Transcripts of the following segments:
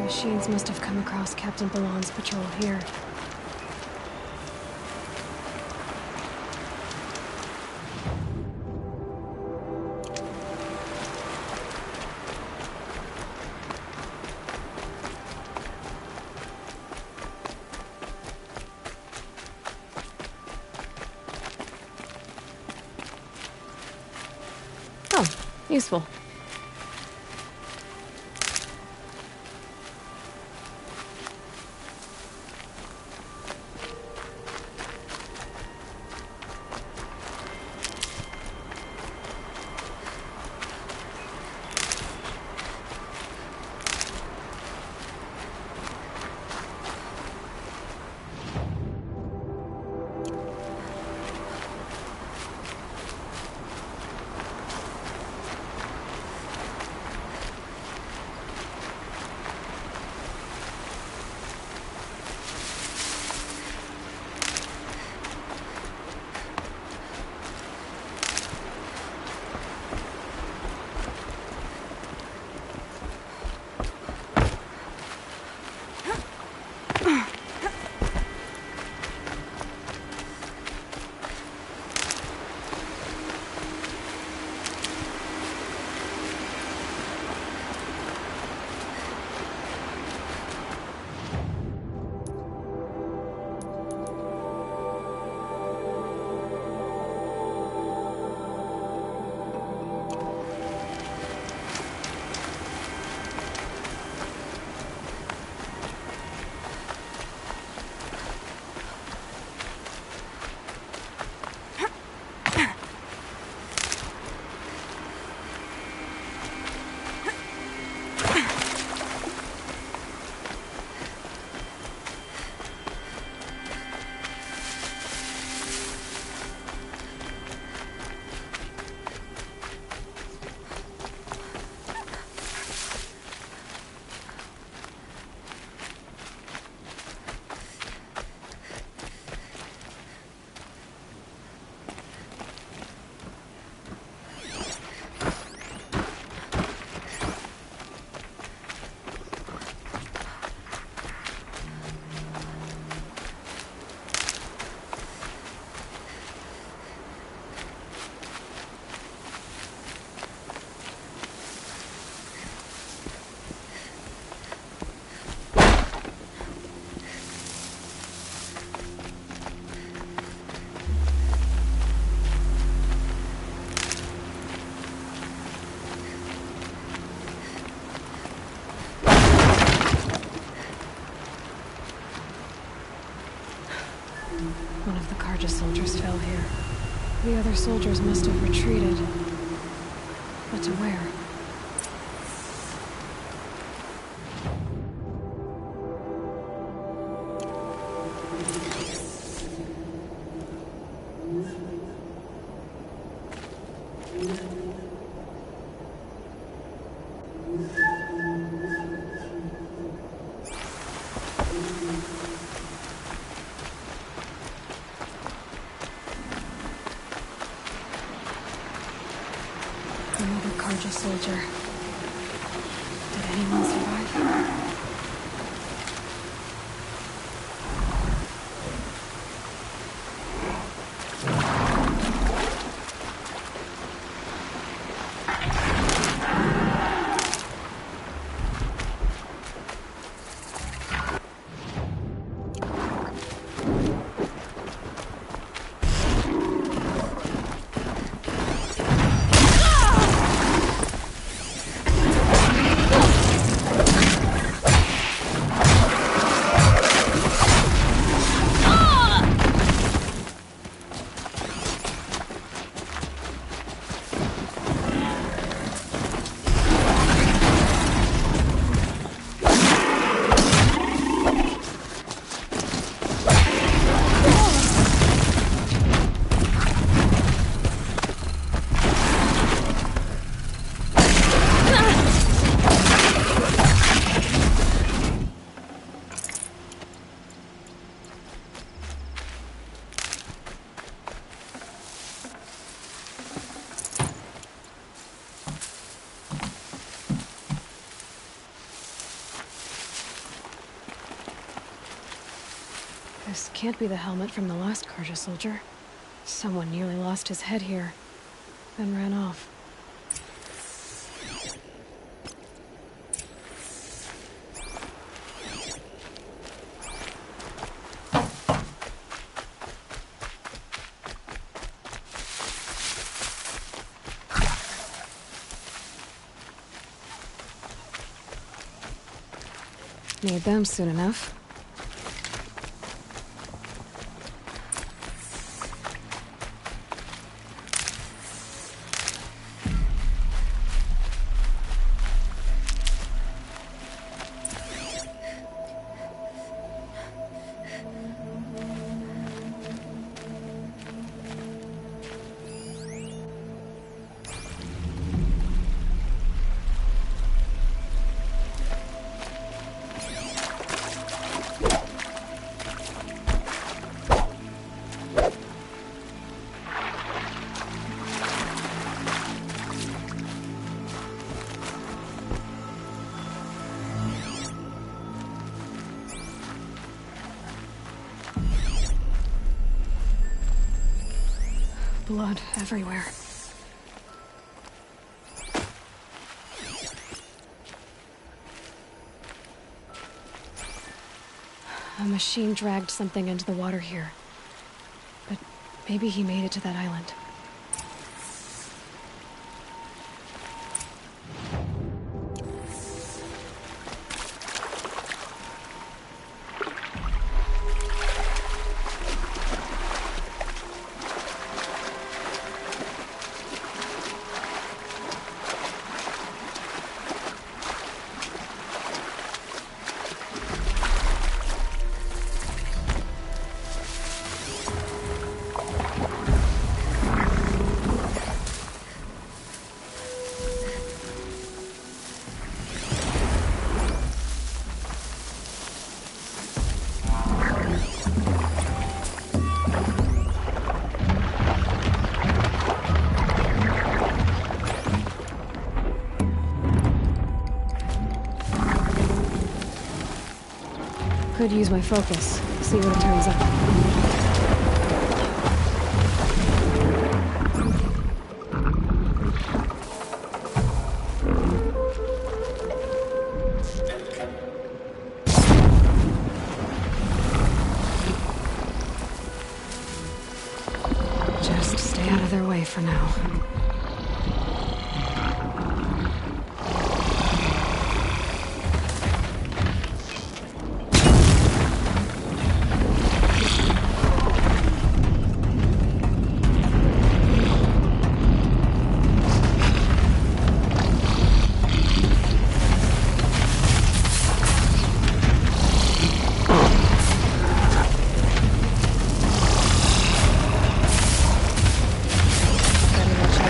machines must have come across Captain Ballon's patrol here. Oh, useful. One of the Carja soldiers fell here. The other soldiers must have retreated. But to where? Another Carja soldier. Did anyone survive? can't be the helmet from the last Karja soldier. Someone nearly lost his head here, then ran off. Need them soon enough. Blood everywhere. A machine dragged something into the water here. But maybe he made it to that island. Could use my focus, see what it turns up. Just stay out of their way for now. Better watch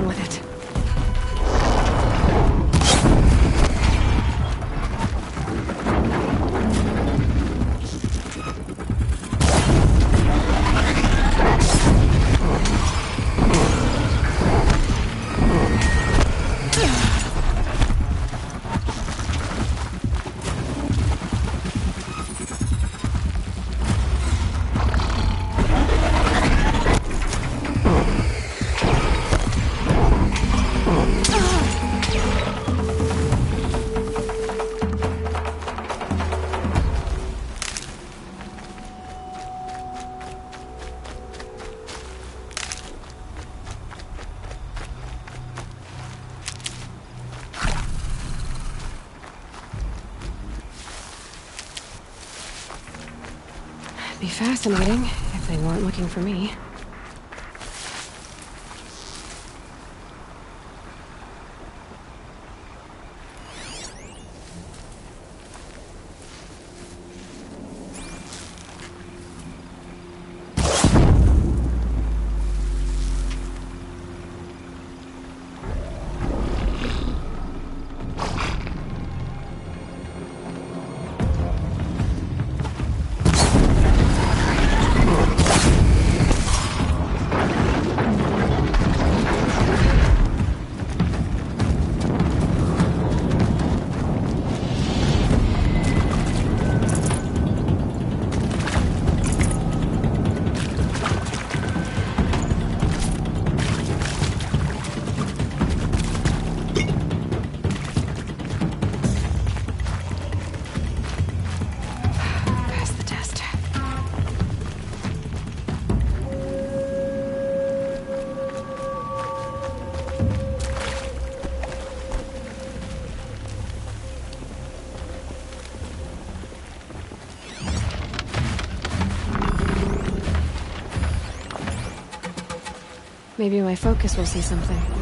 with it. Be fascinating if they weren't looking for me. Maybe my focus will see something.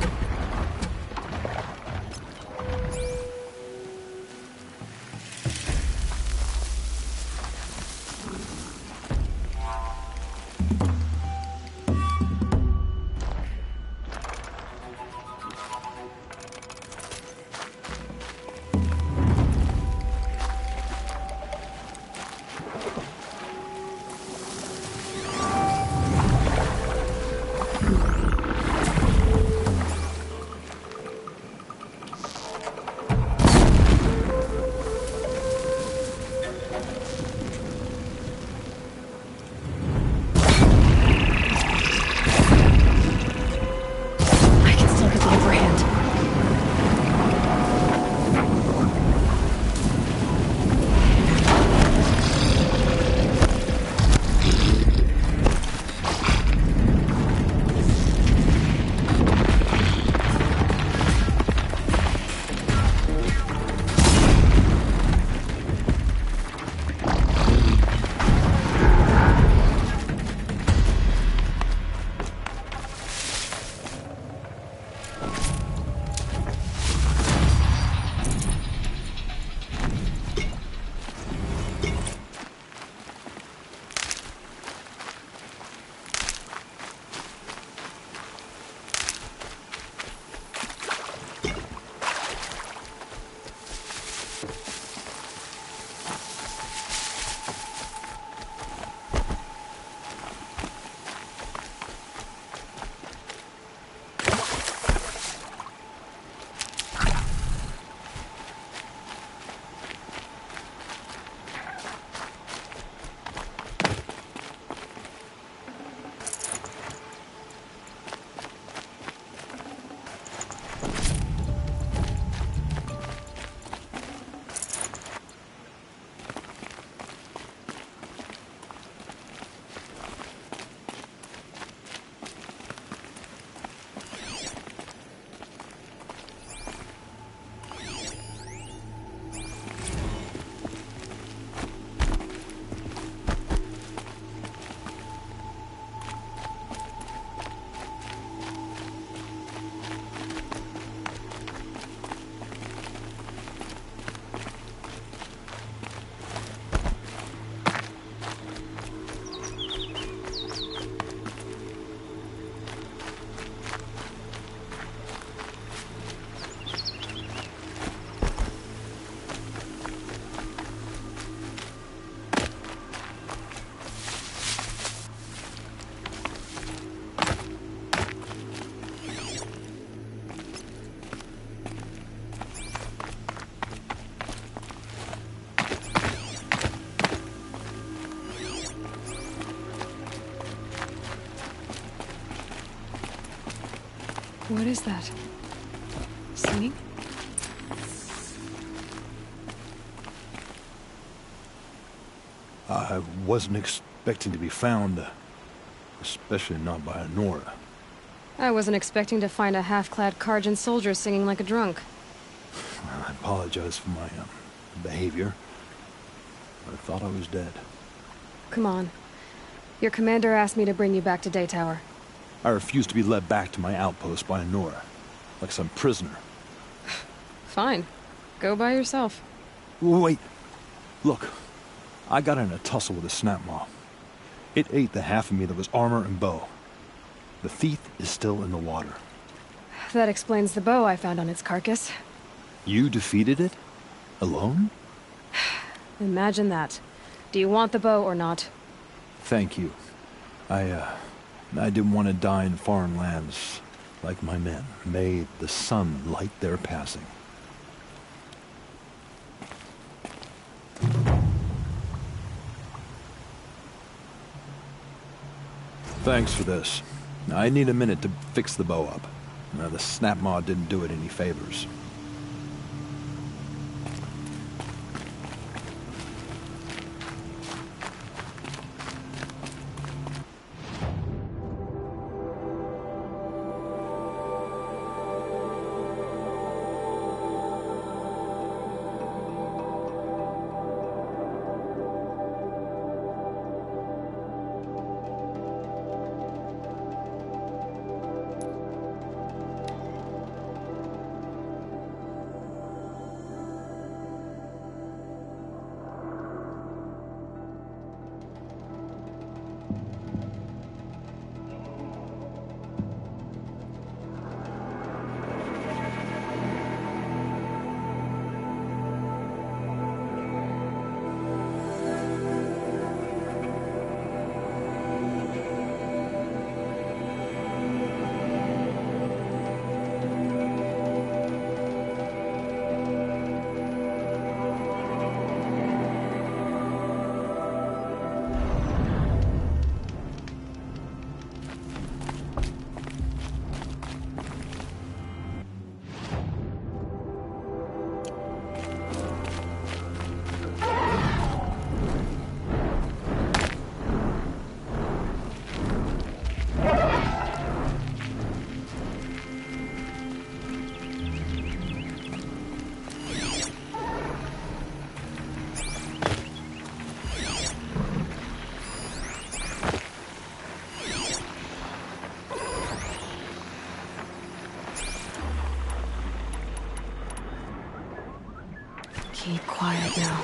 What is that? Singing? I wasn't expecting to be found, especially not by Honora. I wasn't expecting to find a half-clad Karjan soldier singing like a drunk. I apologize for my behavior. I thought I was dead. Come on. Your commander asked me to bring you back to Daytower. I refused to be led back to my outpost by Honora, like some prisoner. Fine. Go by yourself. Wait. Look. I got in a tussle with a snapmaw. It ate the half of me that was armor and bow. The thief is still in the water. That explains the bow I found on its carcass. You defeated it? Alone? Imagine that. Do you want the bow or not? Thank you. I didn't want to die in foreign lands like my men. May the sun light their passing. Thanks for this. I need a minute to fix the bow up. The snapmaw didn't do it any favors. Keep quiet now.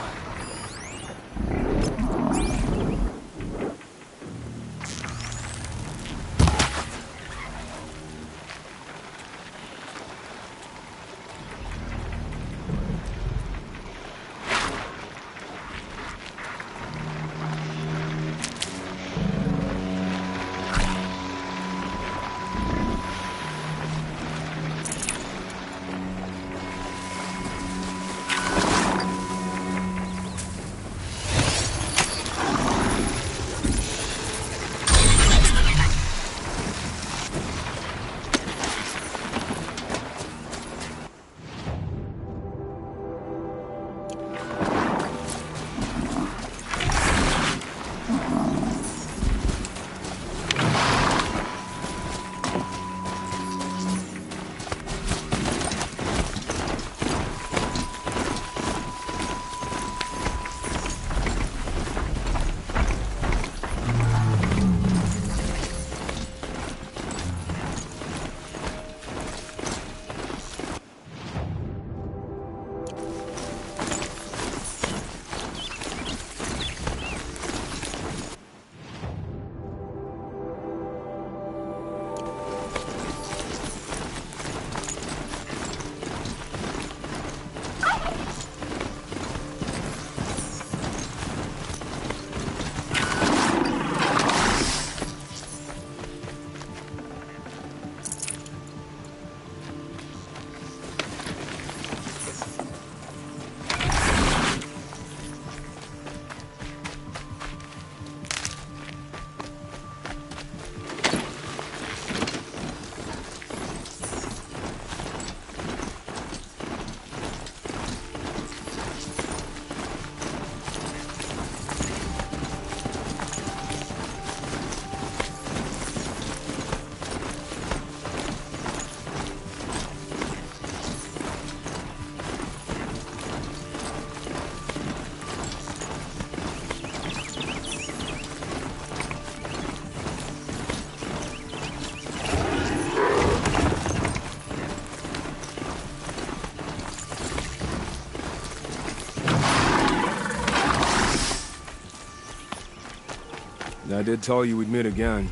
I did tell you we'd meet again.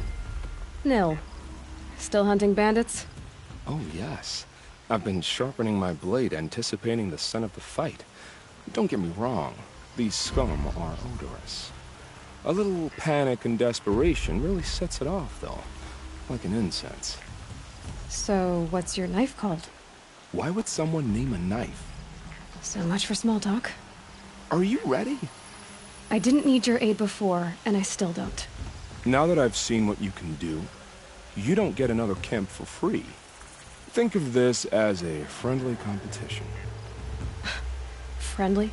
Nil. Still hunting bandits? Oh, yes. I've been sharpening my blade, anticipating the scent of the fight. Don't get me wrong. These scum are odorous. A little panic and desperation really sets it off, though. Like an incense. So, what's your knife called? Why would someone name a knife? So much for small talk. Are you ready? I didn't need your aid before, and I still don't. Now that I've seen what you can do, you don't get another camp for free. Think of this as a friendly competition. Friendly?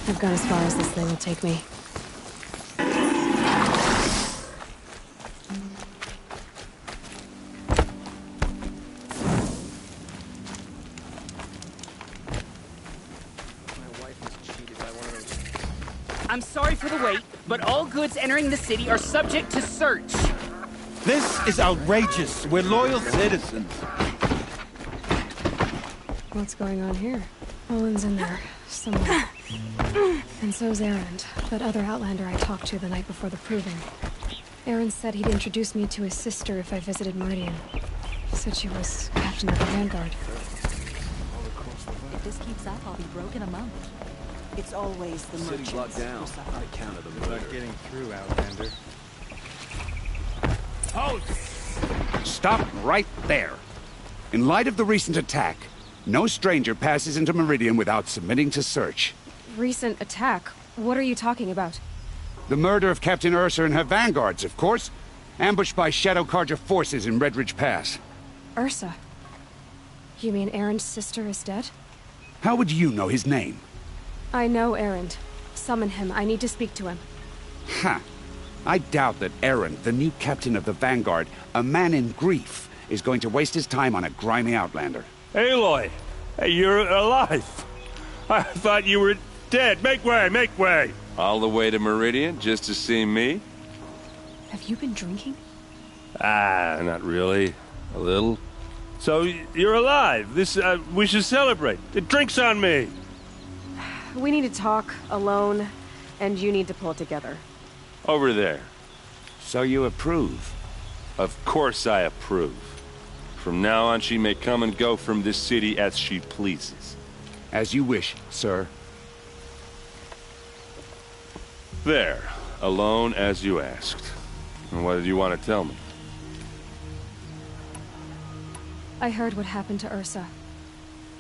I've gone as far as this thing will take me. I'm sorry for the wait, but all goods entering the city are subject to search. This is outrageous. We're loyal citizens. What's going on here? Owen's in there, somewhere. And so's Erend, that other Outlander I talked to the night before the proving. Erend said he'd introduce me to his sister if I visited Meridian. He said she was captain of the Vanguard. If this keeps up, I'll be broke in a month. It's always the merchants. City locked down. I counted them. Not getting through, Outlander. Halt! Stop right there. In light of the recent attack, no stranger passes into Meridian without submitting to search. Recent attack? What are you talking about? The murder of Captain Ursa and her vanguards, of course. Ambushed by Shadow Carja forces in Redridge Pass. Ursa? You mean Erend's sister is dead? How would you know his name? I know Erend. Summon him. I need to speak to him. Ha! I doubt that Erend, the new captain of the Vanguard, a man in grief, is going to waste his time on a grimy Outlander. Aloy! Hey, you're alive! I thought you were dead. Make way, make way! All the way to Meridian just to see me? Have you been drinking? Not really. A little. So, you're alive. We should celebrate. The drink's on me! We need to talk, alone, and you need to pull it together. Over there. So you approve? Of course I approve. From now on, she may come and go from this city as she pleases. As you wish, sir. There. Alone as you asked. And what did you want to tell me? I heard what happened to Ursa.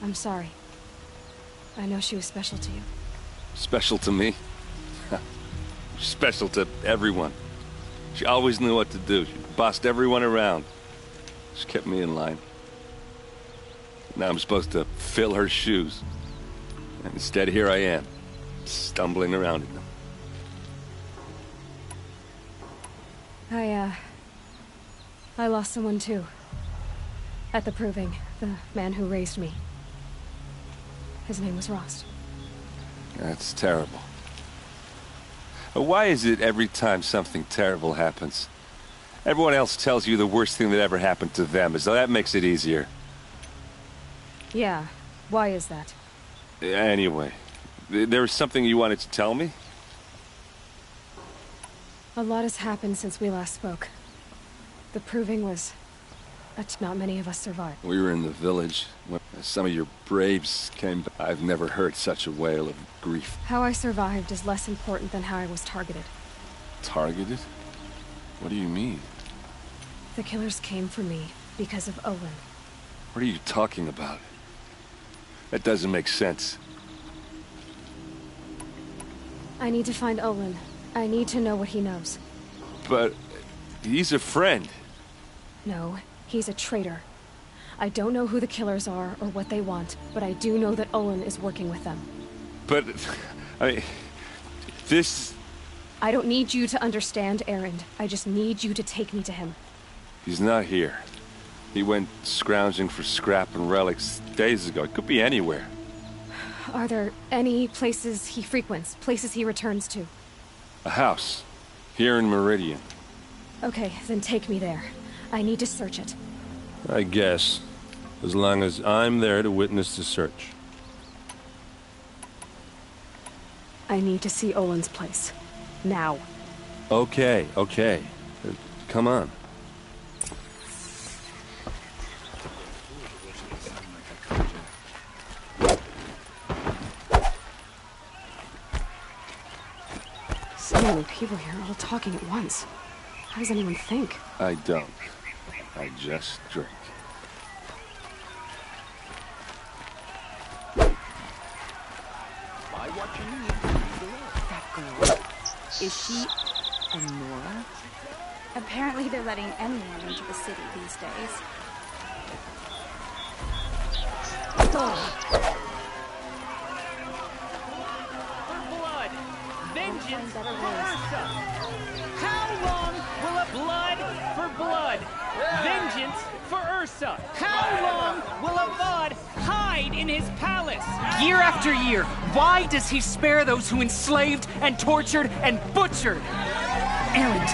I'm sorry. I know she was special to you. Special to me? Special to everyone. She always knew what to do. She bossed everyone around. She kept me in line. Now I'm supposed to fill her shoes. And instead, here I am, stumbling around in them. I lost someone too. At the proving, the man who raised me. His name was Rost. That's terrible. Why is it every time something terrible happens, everyone else tells you the worst thing that ever happened to them, as though that makes it easier? Yeah, why is that? Anyway, there was something you wanted to tell me? A lot has happened since we last spoke. The proving was... not many of us survived. We were in the village when some of your braves came back. I've never heard such a wail of grief. How I survived is less important than how I was targeted. Targeted? What do you mean? The killers came for me because of Olin. What are you talking about? That doesn't make sense. I need to find Olin. I need to know what he knows. But he's a friend. No, he's a traitor. I don't know who the killers are or what they want, but I do know that Olin is working with them. But, this... I don't need you to understand, Erend. I just need you to take me to him. He's not here. He went scrounging for scrap and relics days ago. It could be anywhere. Are there any places he frequents, places he returns to? A house. Here in Meridian. Okay, then take me there. I need to search it. I guess. As long as I'm there to witness the search. I need to see Olin's place. Now. Okay. Come on. So many people here, all talking at once. How does anyone think? I don't. I just drink. Buy what you need. That girl. Is she a Nora? Apparently they're letting anyone into the city these days. For blood! Vengeance for Ursa! How long will a blood for blood? Vengeance for Ursa! How long will a Vod hide in his palace? Year after year, why does he spare those who enslaved and tortured and butchered? Erend,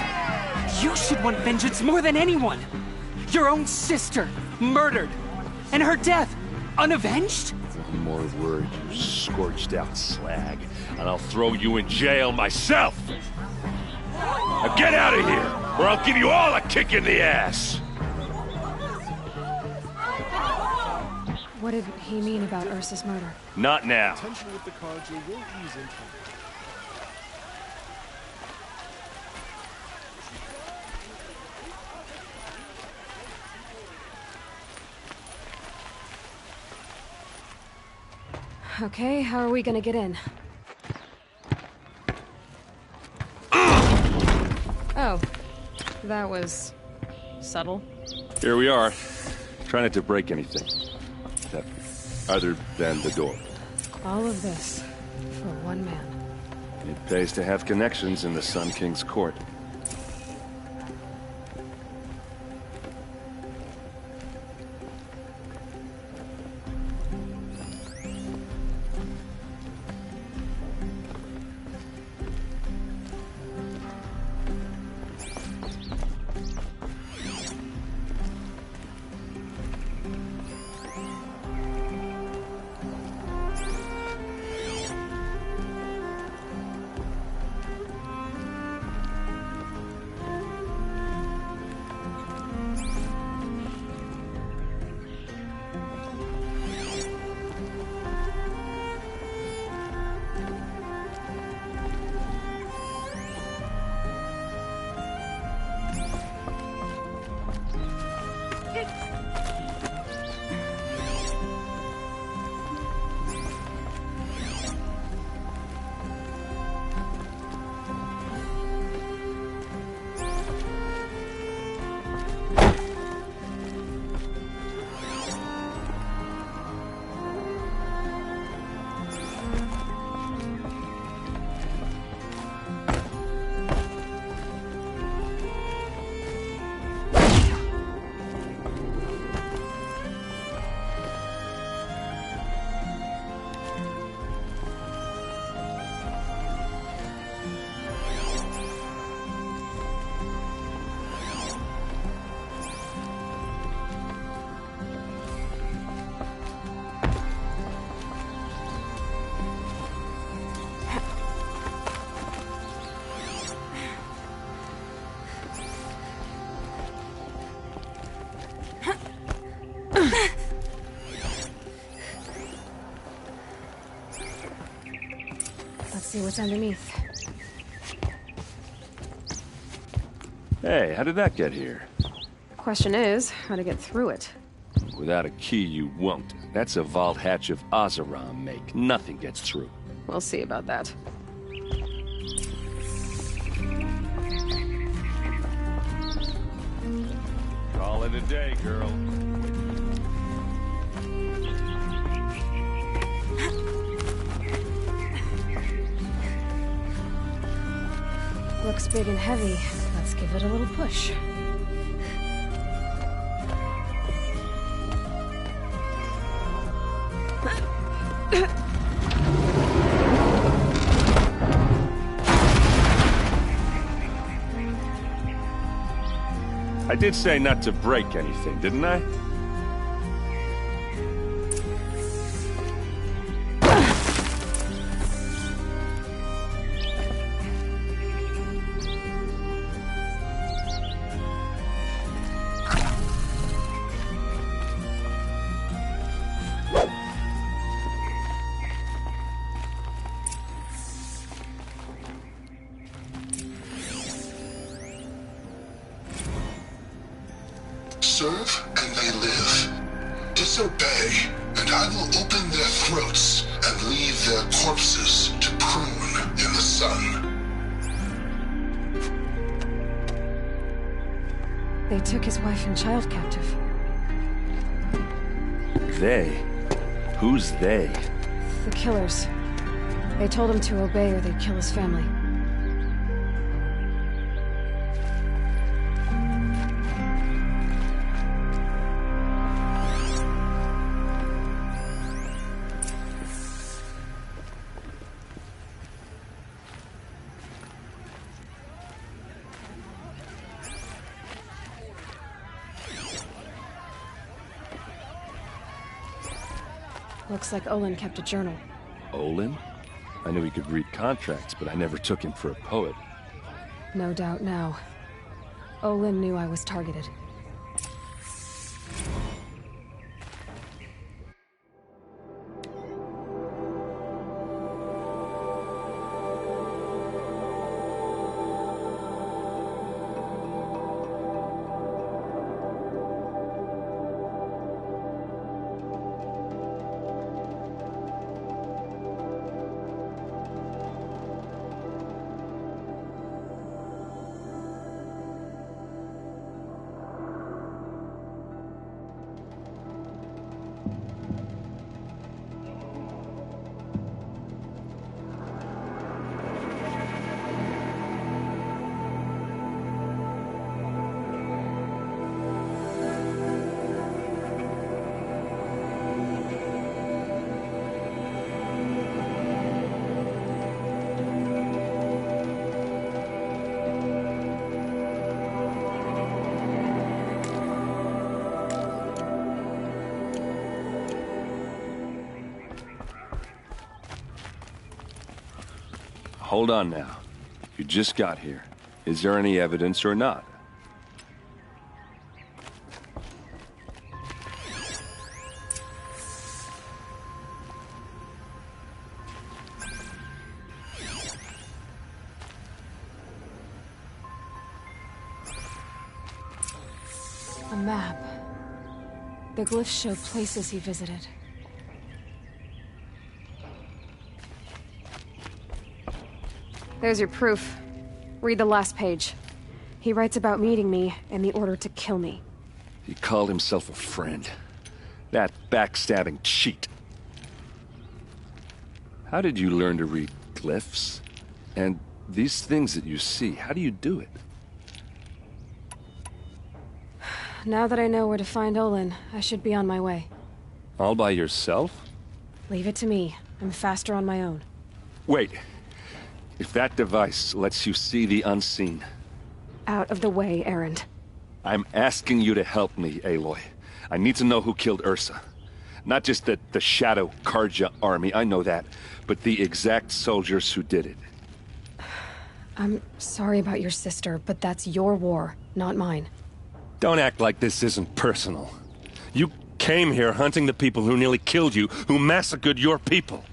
you should want vengeance more than anyone. Your own sister, murdered. And her death, unavenged? One more word, you scorched out slag, and I'll throw you in jail myself! Now get out of here, or I'll give you all a kick in the ass! What did he mean about Ursa's murder? Not now. Tension with the Carja will ease in time. Okay, how are we gonna get in? Oh, that was subtle. Here we are. Try not to break anything. Other than the door. All of this for one man. It pays to have connections in the Sun King's court. Let's see what's underneath. Hey, how did that get here? Question is, how to get through it. Without a key, you won't. That's a vault hatch of Azeram make. Nothing gets through. We'll see about that. Call it a day, girl. Looks big and heavy. Let's give it a little push. I did say not to break anything, didn't I? Serve and they live. Disobey, and I will open their throats and leave their corpses to prune in the sun. They took his wife and child captive. They? Who's they? The killers. They told him to obey or they'd kill his family. Looks like Olin kept a journal. Olin? I knew he could read contracts, but I never took him for a poet. No doubt now. Olin knew I was targeted. Hold on now. You just got here. Is there any evidence or not? A map. The glyphs show places he visited. There's your proof. Read the last page. He writes about meeting me and the order to kill me. He called himself a friend. That backstabbing cheat. How did you learn to read glyphs? And these things that you see, how do you do it? Now that I know where to find Olin, I should be on my way. All by yourself? Leave it to me. I'm faster on my own. Wait. If that device lets you see the unseen... Out of the way, Erend. I'm asking you to help me, Aloy. I need to know who killed Ursa. Not just the Shadow Karja army, I know that, but the exact soldiers who did it. I'm sorry about your sister, but that's your war, not mine. Don't act like this isn't personal. You came here hunting the people who nearly killed you, who massacred your people.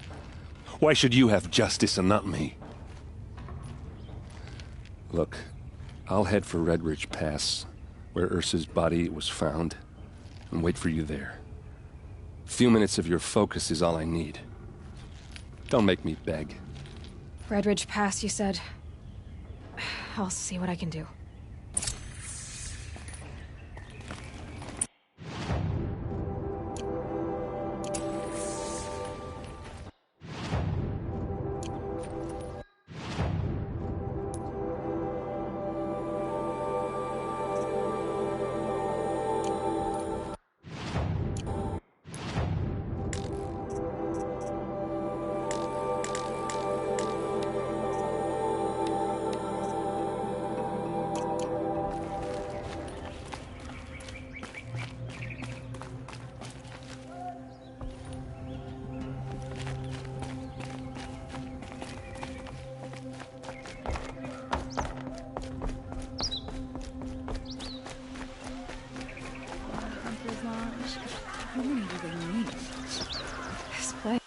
Why should you have justice and not me? Look, I'll head for Red Ridge Pass, where Ursa's body was found, and wait for you there. A few minutes of your focus is all I need. Don't make me beg. Red Ridge Pass, you said. I'll see what I can do. How many do they need? This place.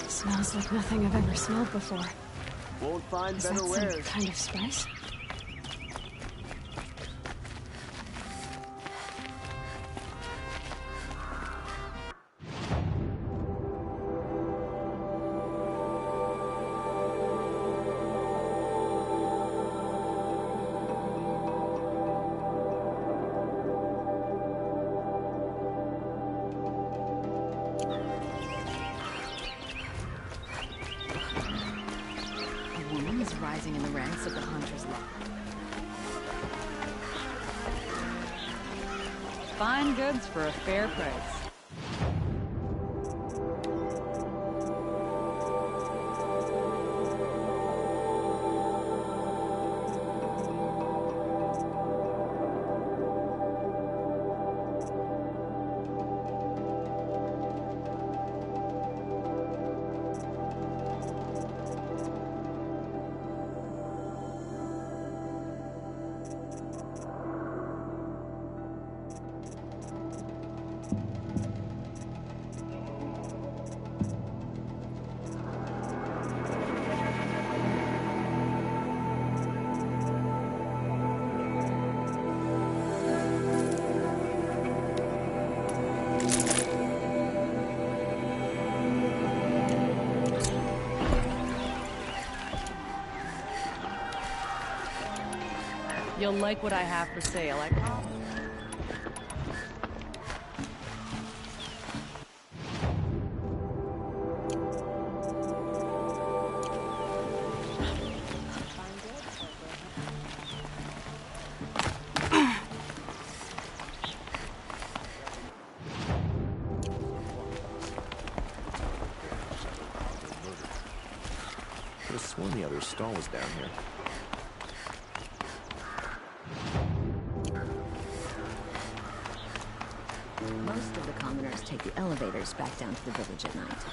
Smells like nothing I've ever smelled before. Won't find Is better that wares. some kind of spice? Rising in the ranks of the Hunter's Lot. Fine goods for a fair price. You'll like what I have for sale, I promise. Could have sworn the other stall was down here. Most of the commoners take the elevators back down to the village at night.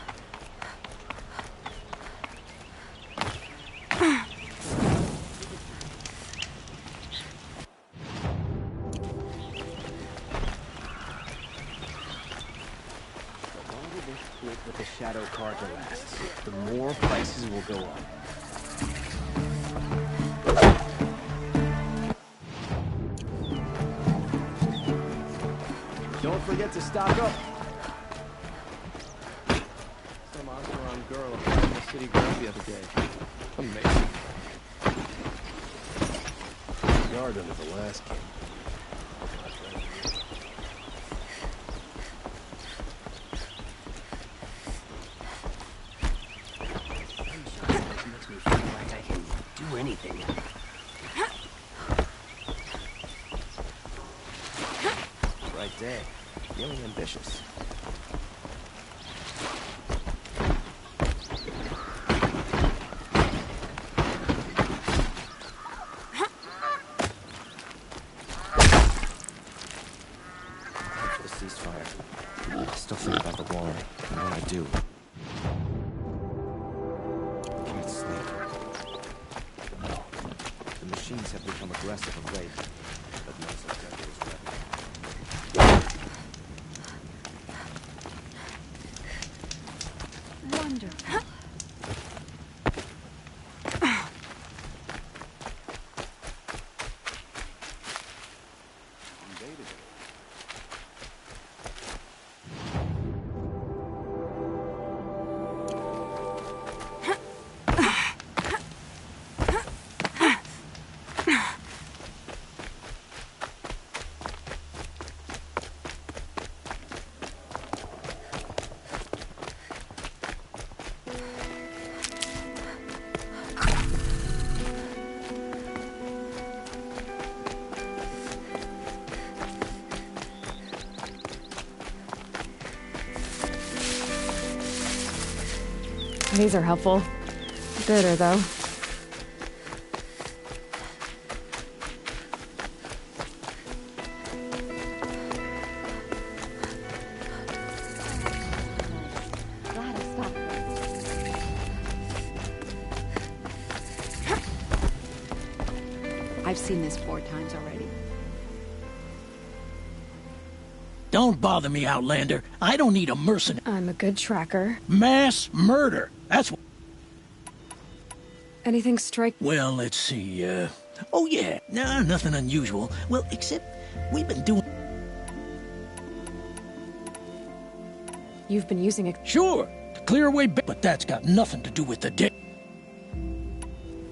The longer this split with the shadow cargo lasts, the more prices will go up. Don't forget to stock up. Some Oscaron girl up in the city ground the other day. Amazing. Guard under the last king. Makes me feel like I can do anything. day. Feeling ambitious. Ceasefire. I still think about the war, and when I do, I can't sleep. No. The machines have become aggressive of late, but no such devil is ready. Wonderful. These are helpful. Bitter, though. Glad I stopped. I've seen this 4 times already. Don't bother me, Outlander. I don't need a mercenary. I'm a good tracker. Mass murder. That's what... Anything strike... Well, let's see, Oh, yeah. Nah, nothing unusual. Well, except we've been doing... You've been using it... Sure, to clear away... But that's got nothing to do with the day.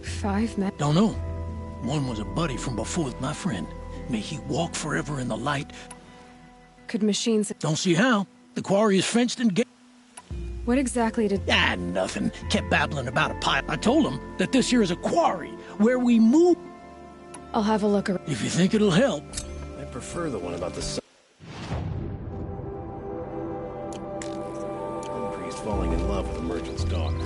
5 men... Don't know. One was a buddy from before, my friend. May he walk forever in the light. Could machines... Don't see how. The quarry is fenced and gated. What exactly did... Ah, nothing. Kept babbling about a pipe. I told him that this here is a quarry, where we move... I'll have a look around. If you think it'll help. I prefer the one about the sun. One priest falling in love with a merchant's daughter.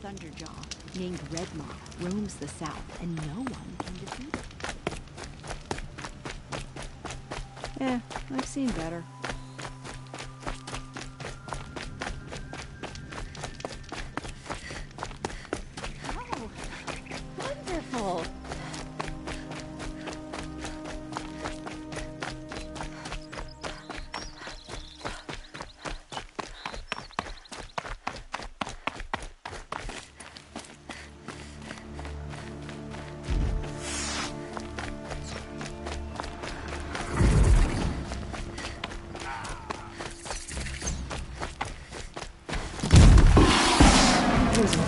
Thunderjaw, named Redmaw, roams the south, and no one can defeat it. I've seen better. Oh, wonderful!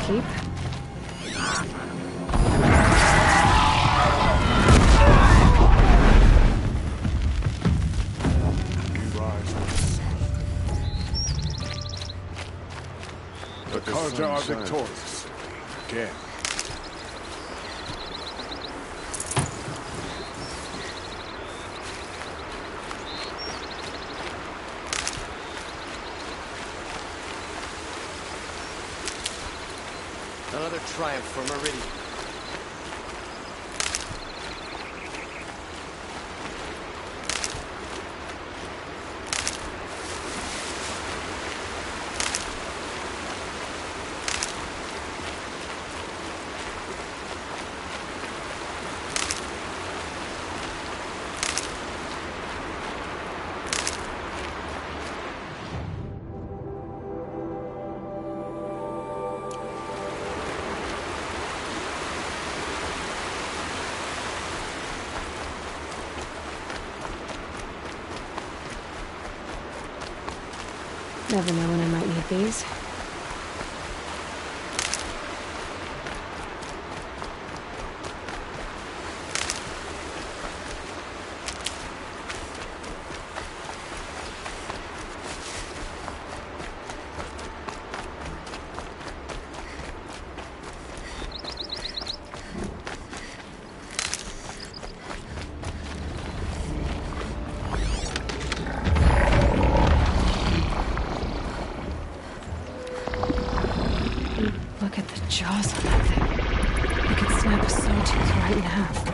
Keep. The Carja are victorious. Again. Another triumph for Meridian. Never know when I might need these. Look at the jaws on that thing. I could snap a sawtooth right in half.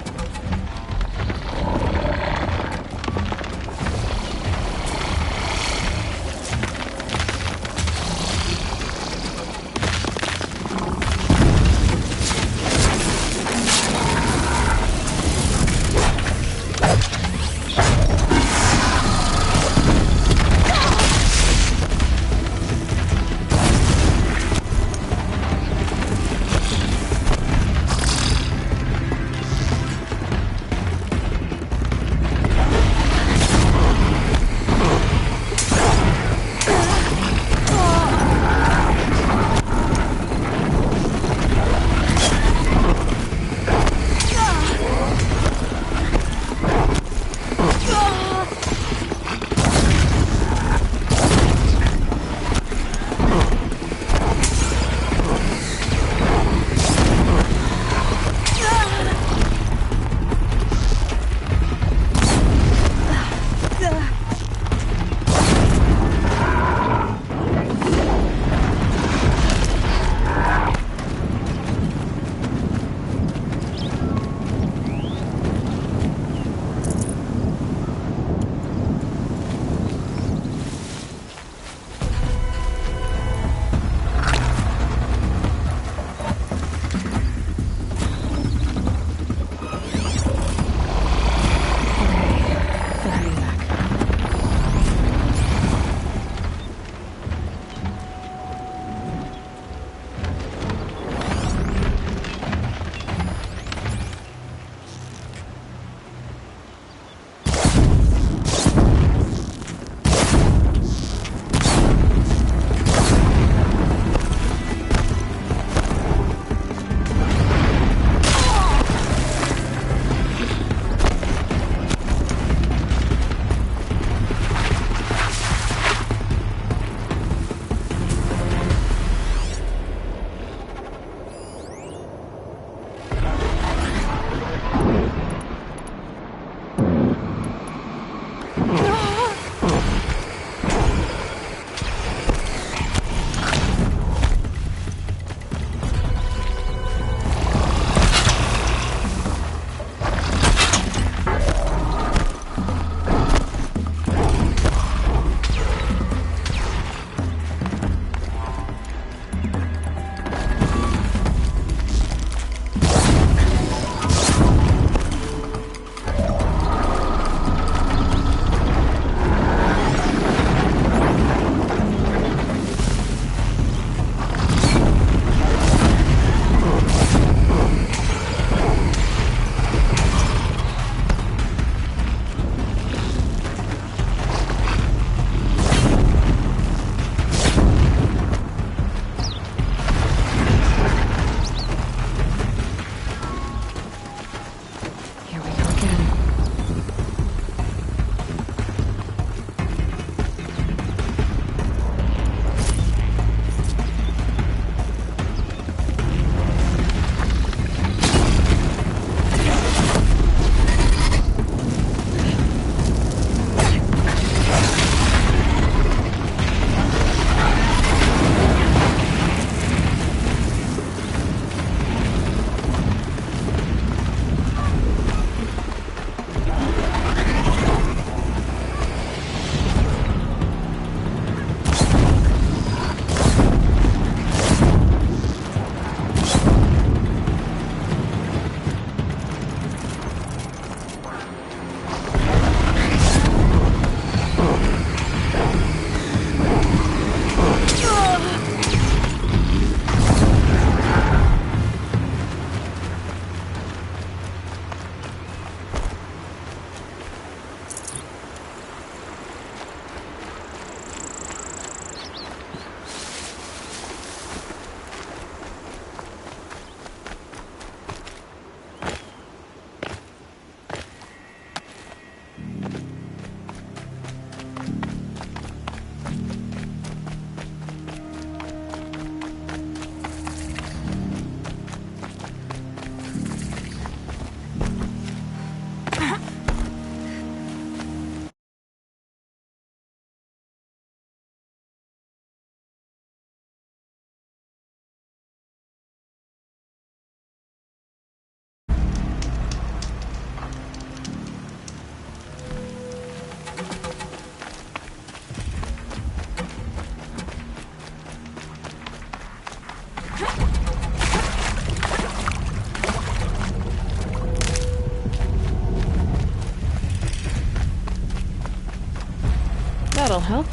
That'll help.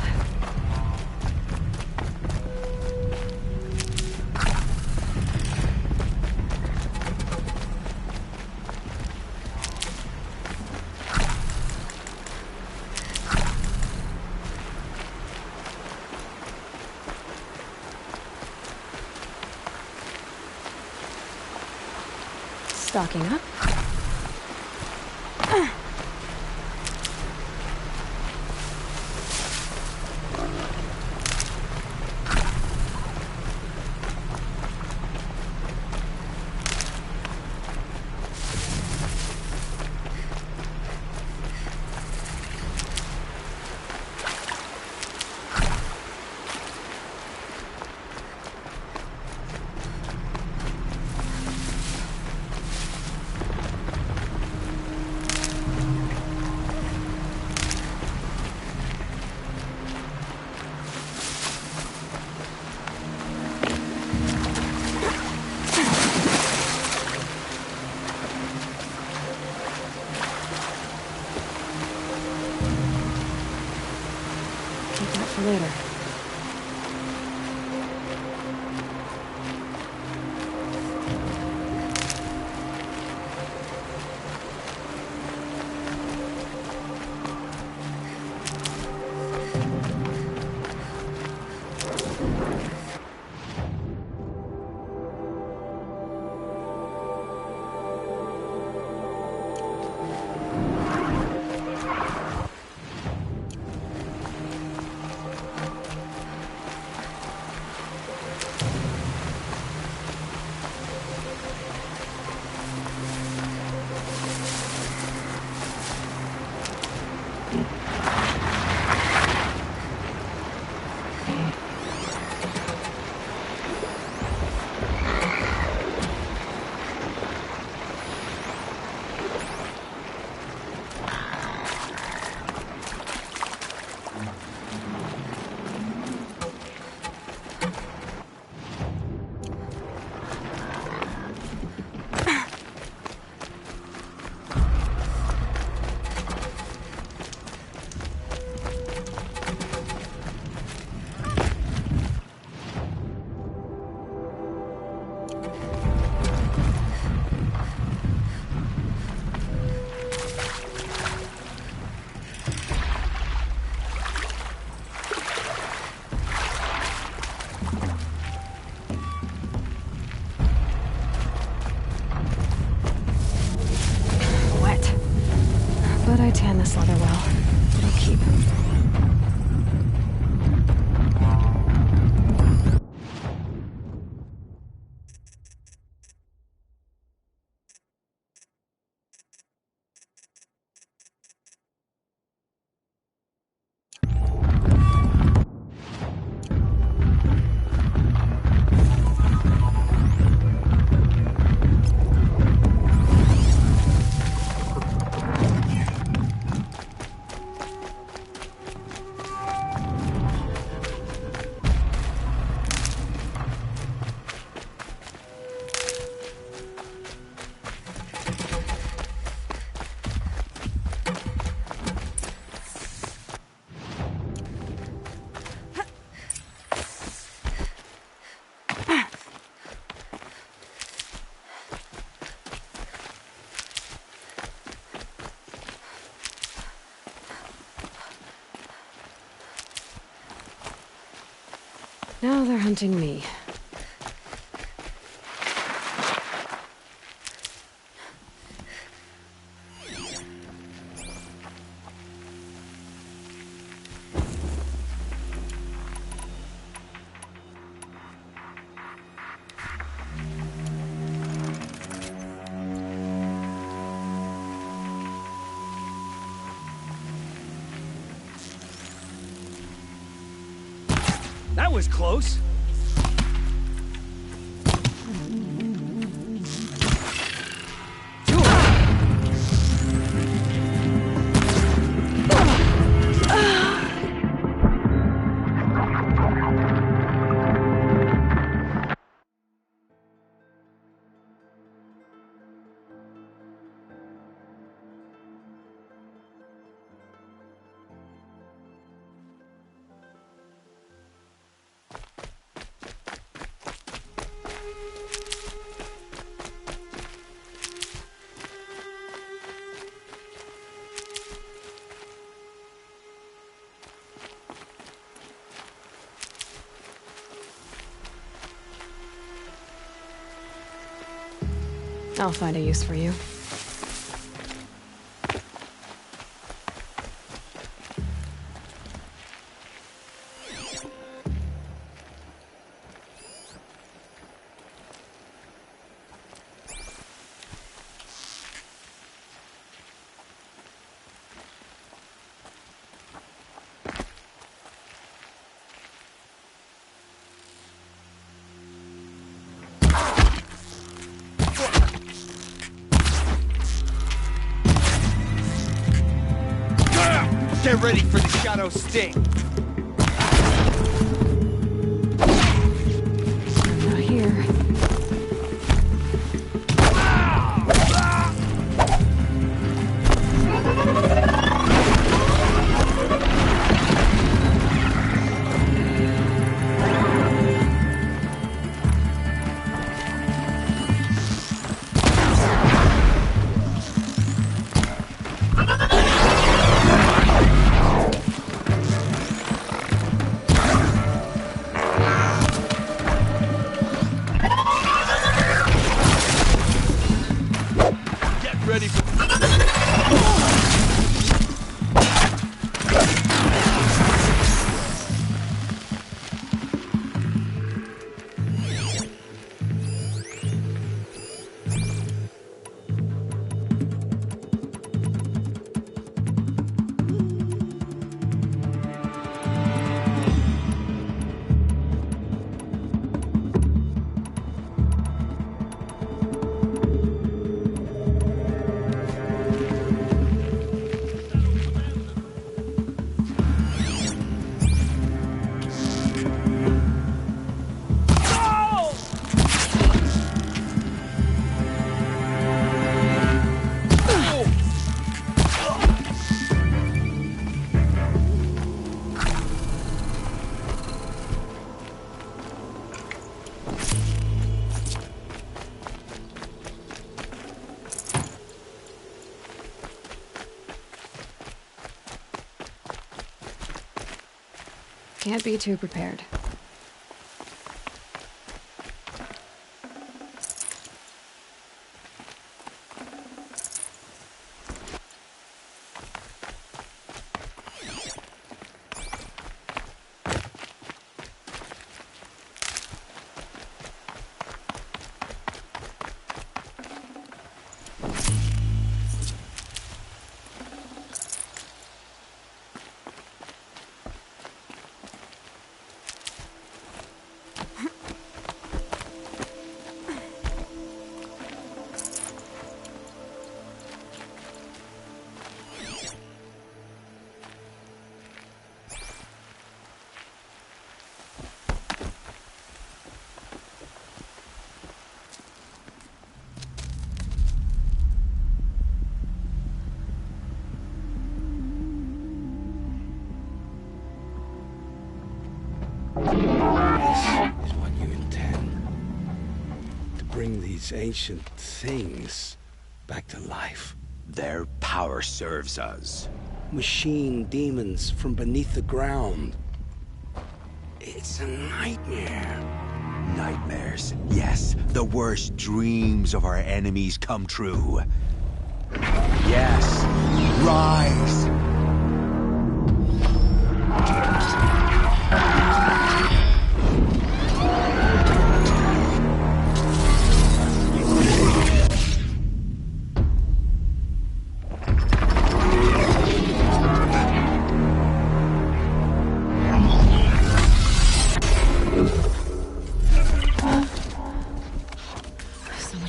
Stocking up. For later. But I tan this leather well. It'll keep. Now they're hunting me. That was close. I'll find a use for you. Get ready for the shadow sting. I'm not here. Can't be too prepared. This is what you intend. To bring these ancient things back to life. Their power serves us. Machine demons from beneath the ground. It's a nightmare. Nightmares. Yes, the worst dreams of our enemies come true. Yes, rise!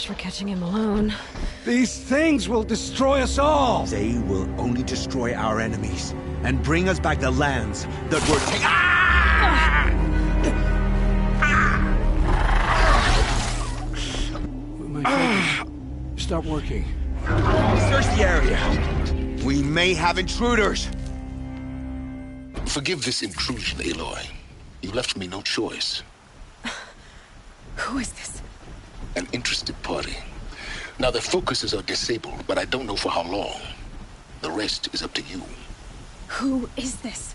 For catching him alone. These things will destroy us all! They will only destroy our enemies and bring us back the lands that were taken. Ah! My fingers stop working. Search the area. We may have intruders. Forgive this intrusion, Aloy. You left me no choice. Who is this? An interested party. Now, their focuses are disabled, but I don't know for how long. The rest is up to you. Who is this?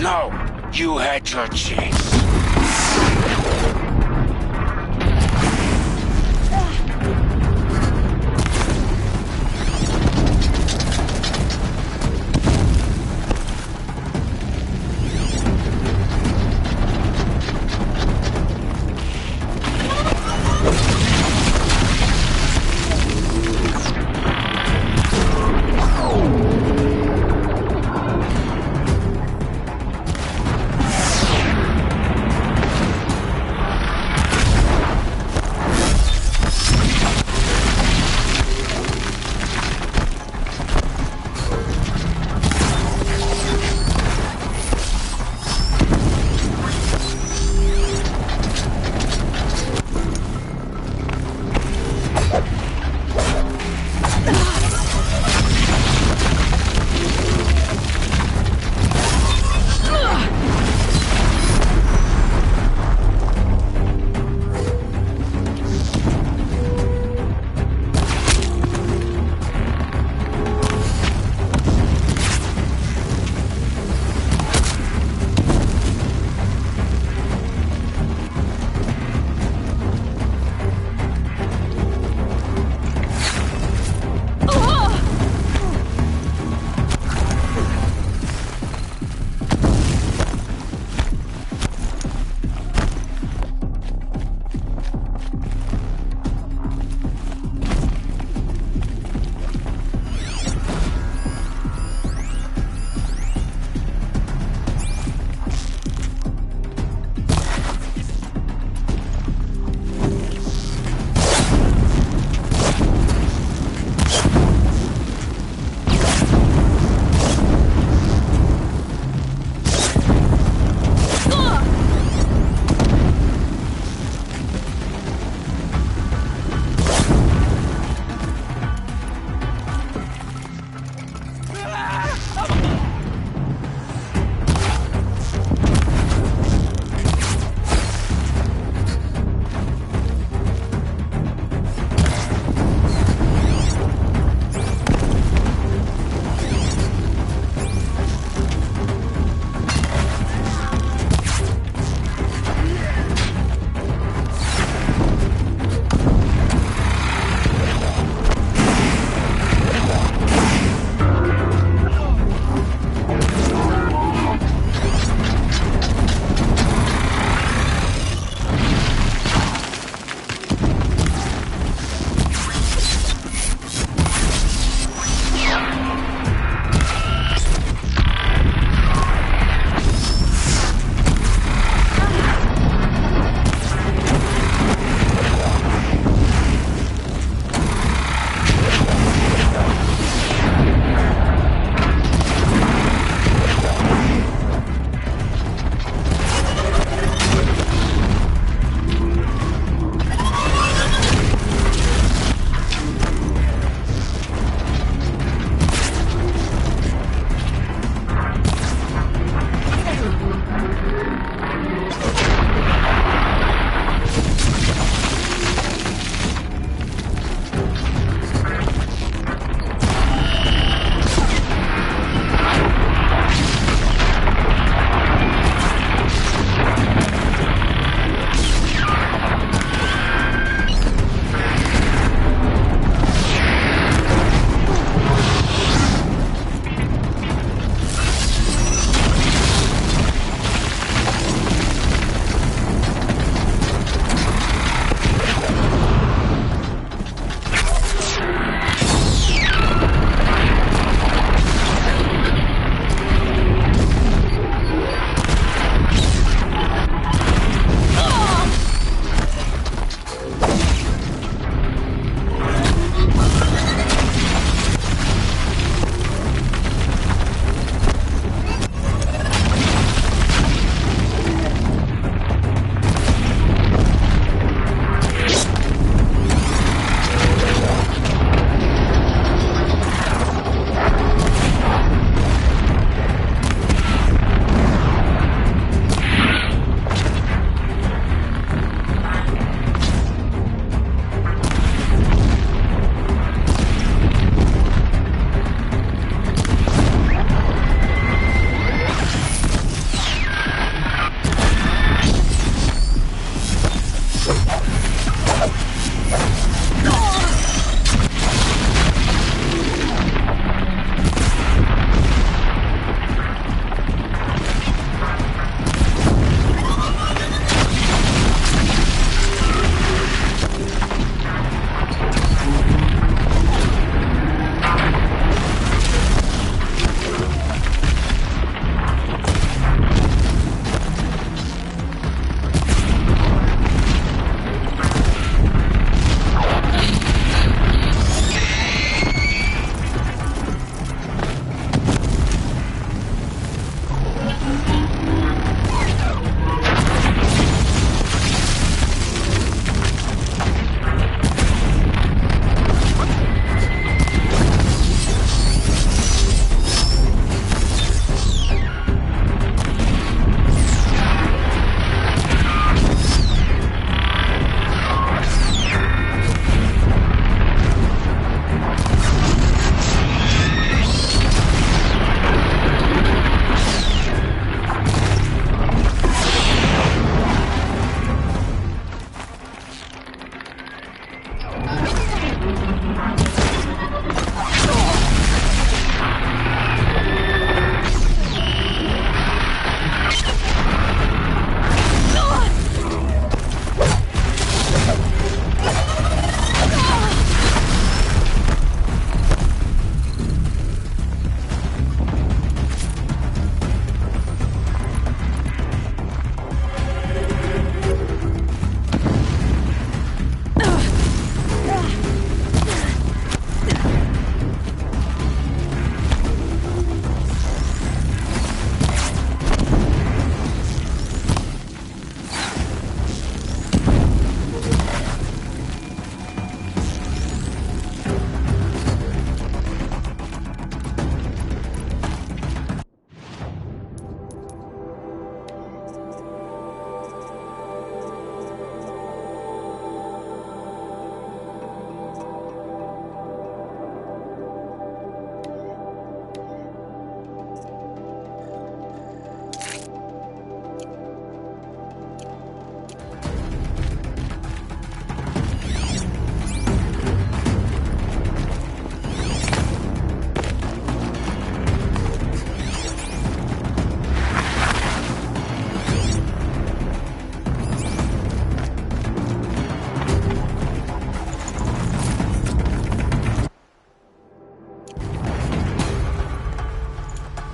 No, you had your chance.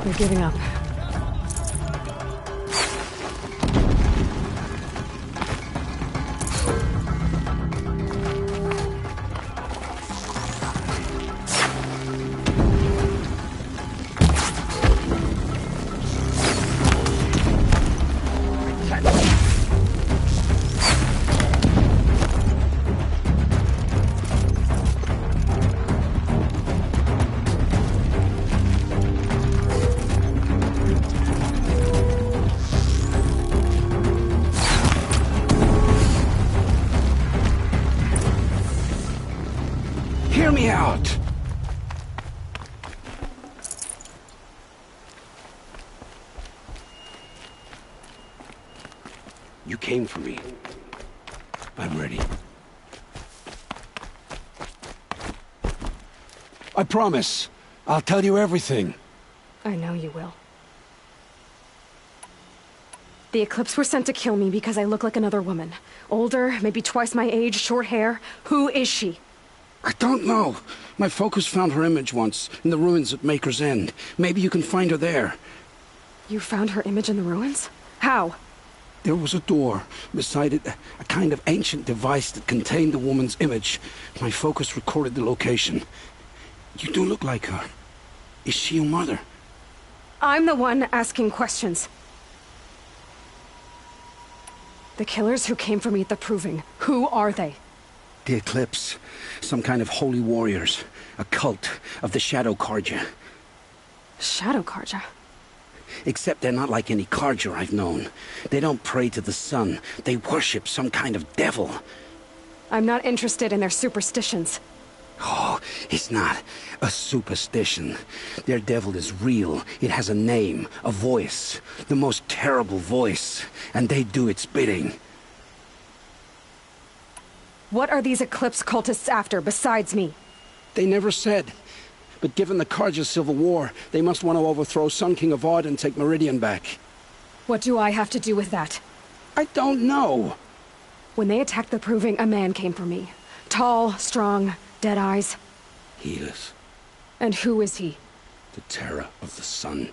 You're giving up. Hear me out! You came for me. I'm ready. I promise. I'll tell you everything. I know you will. The Eclipse were sent to kill me because I look like another woman. Older, maybe twice my age, short hair. Who is she? I don't know. My focus found her image once, in the ruins at Maker's End. Maybe you can find her there. You found her image in the ruins? How? There was a door. Beside it, a kind of ancient device that contained the woman's image. My focus recorded the location. You do look like her. Is she your mother? I'm the one asking questions. The killers who came for me at the Proving, who are they? The Eclipse. Some kind of holy warriors. A cult of the Shadow Carja. Shadow Carja? Except they're not like any Carja I've known. They don't pray to the sun. They worship some kind of devil. I'm not interested in their superstitions. Oh, it's not a superstition. Their devil is real. It has a name, a voice. The most terrible voice. And they do its bidding. What are these Eclipse cultists after, besides me? They never said. But given the Carja civil war, they must want to overthrow Sun King Avad and take Meridian back. What do I have to do with that? I don't know. When they attacked the Proving, a man came for me. Tall, strong, dead eyes. Helis. And who is he? The Terror of the Sun.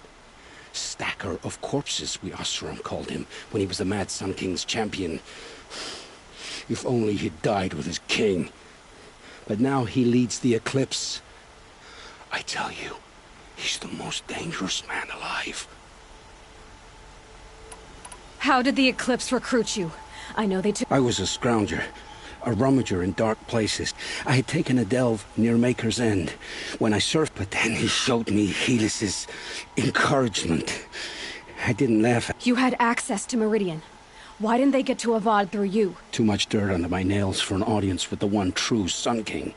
Stacker of corpses, we Oseram called him, when he was the Mad Sun King's champion. If only he'd died with his king. But now he leads the Eclipse. I tell you, he's the most dangerous man alive. How did the Eclipse recruit you? I know they took— I was a scrounger, a rummager in dark places. I had taken a delve near Maker's End when I surfed, but then he showed me Helis's encouragement. I didn't laugh at— You had access to Meridian. Why didn't they get to Avad through you? Too much dirt under my nails for an audience with the one true Sun King.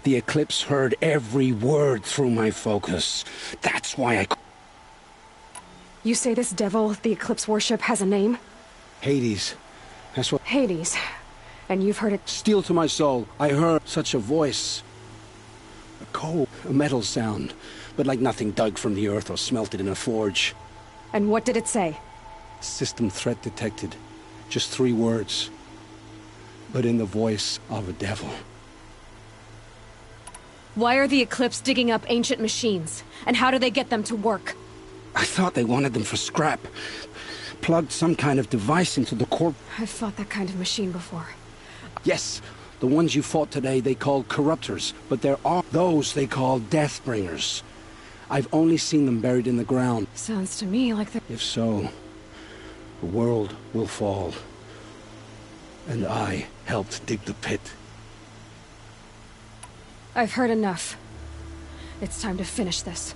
The Eclipse heard every word through my focus. That's why I— You say this devil the Eclipse worship has a name? Hades. That's what— Hades. And you've heard it— Steel to my soul. I heard such a voice. A metal sound. But like nothing dug from the earth or smelted in a forge. And what did it say? System threat detected. Just 3 words. But in the voice of a devil. Why are the Eclipse digging up ancient machines? And how do they get them to work? I thought they wanted them for scrap. Plugged some kind of device into the core— I've fought that kind of machine before. Yes, the ones you fought today they called corruptors, but there are those they call deathbringers. I've only seen them buried in the ground. Sounds to me like they're— If so, the world will fall. And I helped dig the pit. I've heard enough. It's time to finish this.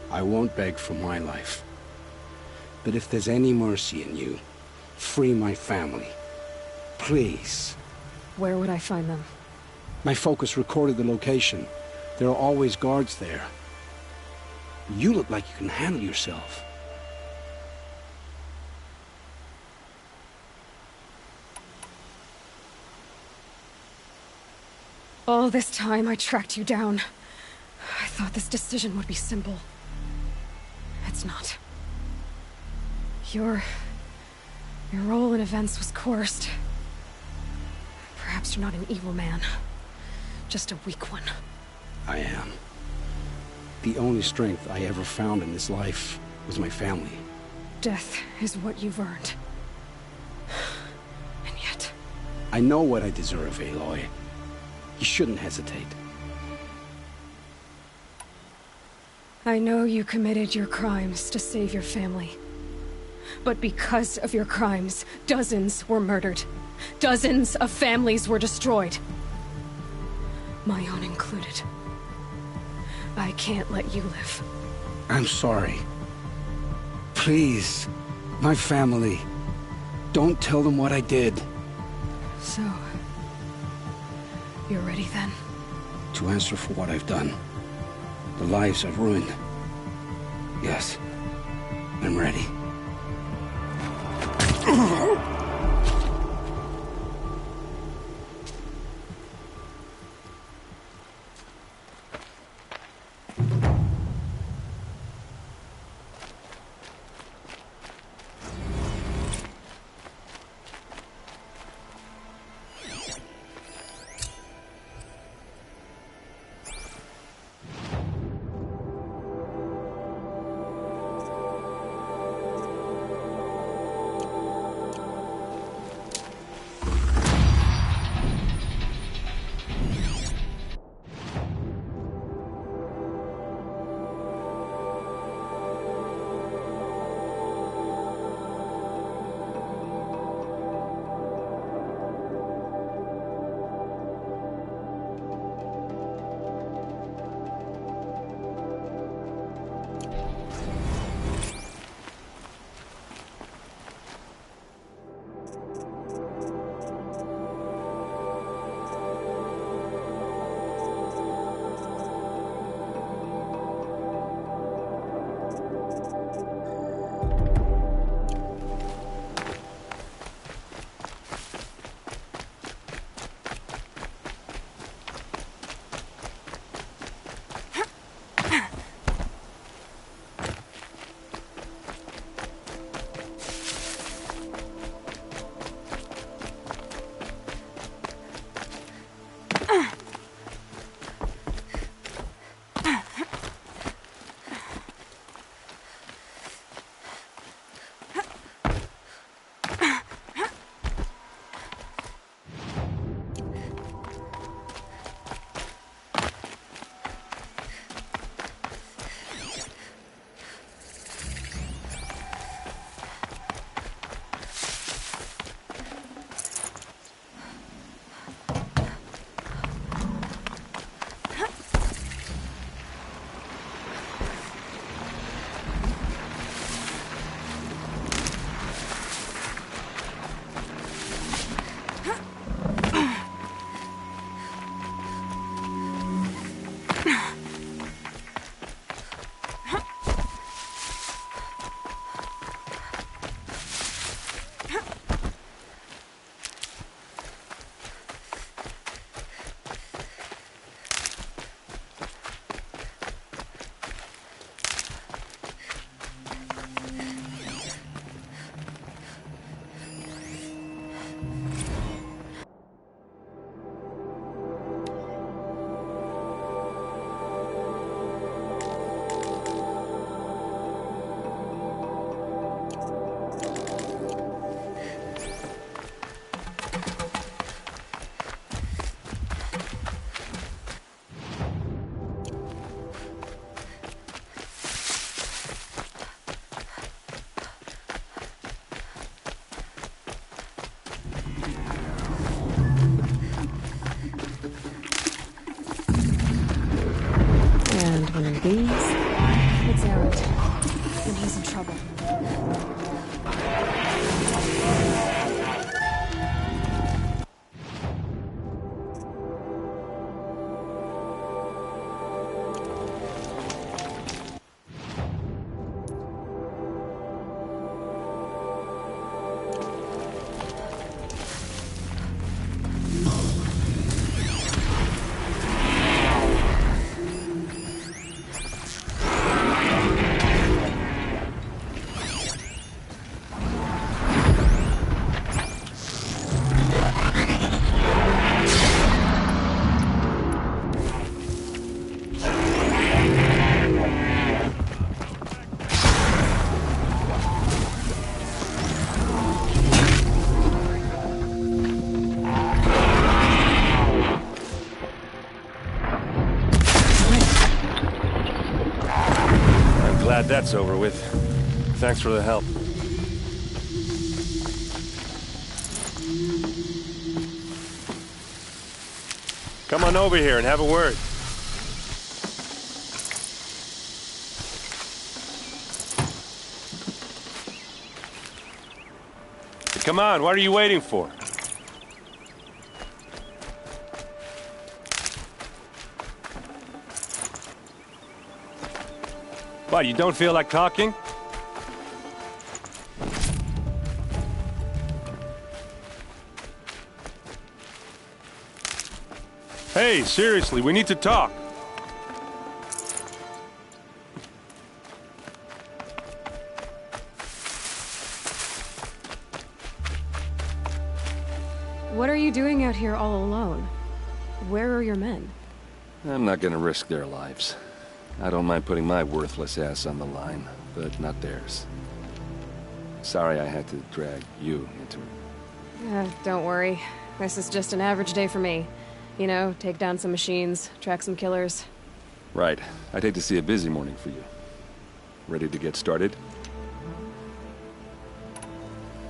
I won't beg for my life. But if there's any mercy in you, free my family. Please. Where would I find them? My focus recorded the location. There are always guards there. You look like you can handle yourself. All this time I tracked you down. I thought this decision would be simple. It's not. Your role in events was coerced. Perhaps you're not an evil man. Just a weak one. I am. The only strength I ever found in this life was my family. Death is what you've earned. And yet— I know what I deserve, Aloy. You shouldn't hesitate. I know you committed your crimes to save your family. But because of your crimes, dozens were murdered. Dozens of families were destroyed. My own included. I can't let you live. I'm sorry. Please, my family. Don't tell them what I did. So, you're ready then? To answer for what I've done. The lives I've ruined. Yes, I'm ready. that's over with. Thanks for the help. Come on over here and have a word. Come on, what are you waiting for? What, you don't feel like talking? Hey, seriously, we need to talk. What are you doing out here all alone? Where are your men? I'm not gonna risk their lives. I don't mind putting my worthless ass on the line, but not theirs. Sorry I had to drag you into it. Don't worry. This is just an average day for me. You know, take down some machines, track some killers. Right. I'd hate to see a busy morning for you. Ready to get started?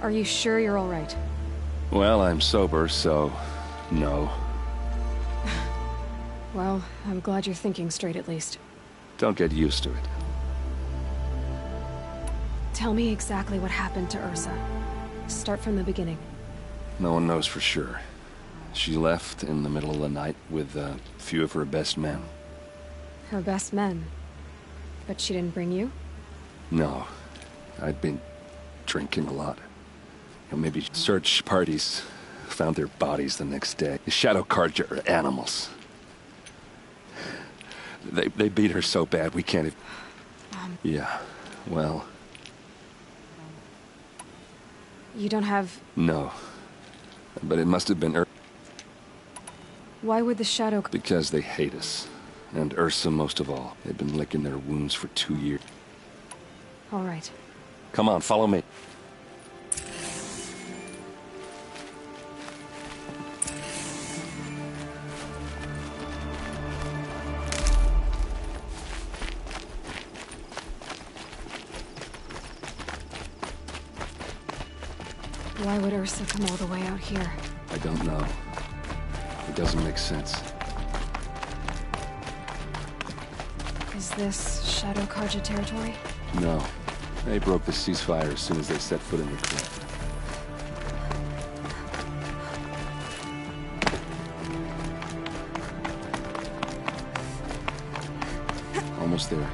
Are you sure you're all right? Well, I'm sober, so no. Well, I'm glad you're thinking straight at least. Don't get used to it. Tell me exactly what happened to Ursa. Start from the beginning. No one knows for sure. She left in the middle of the night with a few of her best men. Her best men? But she didn't bring you? No. I'd been drinking a lot. Maybe search parties found their bodies the next day. The Shadow Carja are animals. They beat her so bad we can't even... Yeah, well... You don't have... No. But it must have been Why would the Shadow... Because they hate us. And Ursa most of all. They've been licking their wounds for 2 years. All right. Come on, follow me. Why would Ursa come all the way out here? I don't know. It doesn't make sense. Is this Shadow Carja territory? No. They broke the ceasefire as soon as they set foot in the cleft. Almost there.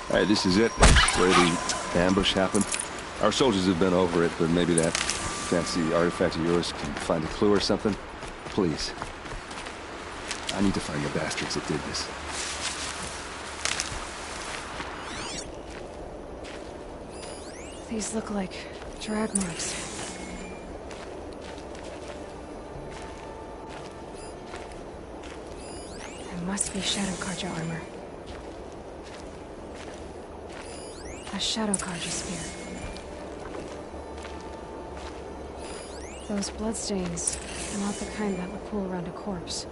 Alright, this is it, where the ambush happened. Our soldiers have been over it, but maybe that fancy artifact of yours can find a clue or something. Please. I need to find the bastards that did this. These look like drag marks. It must be Shadow Carja armor. A Shadow Carja spear. Those bloodstains are not the kind that would pool around a corpse.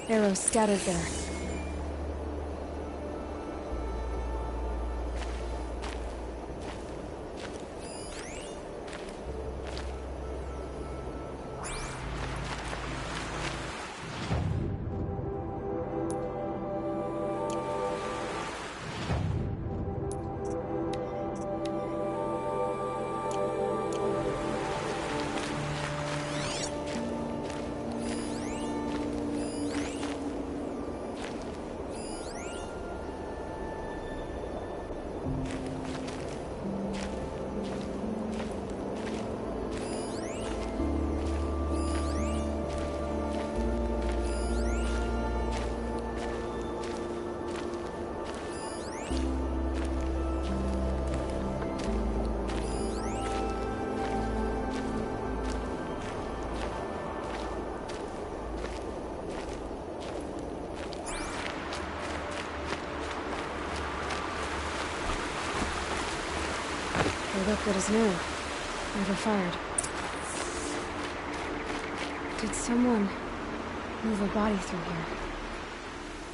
Arrows scattered there. They look good as new. Never fired. Did someone move a body through here?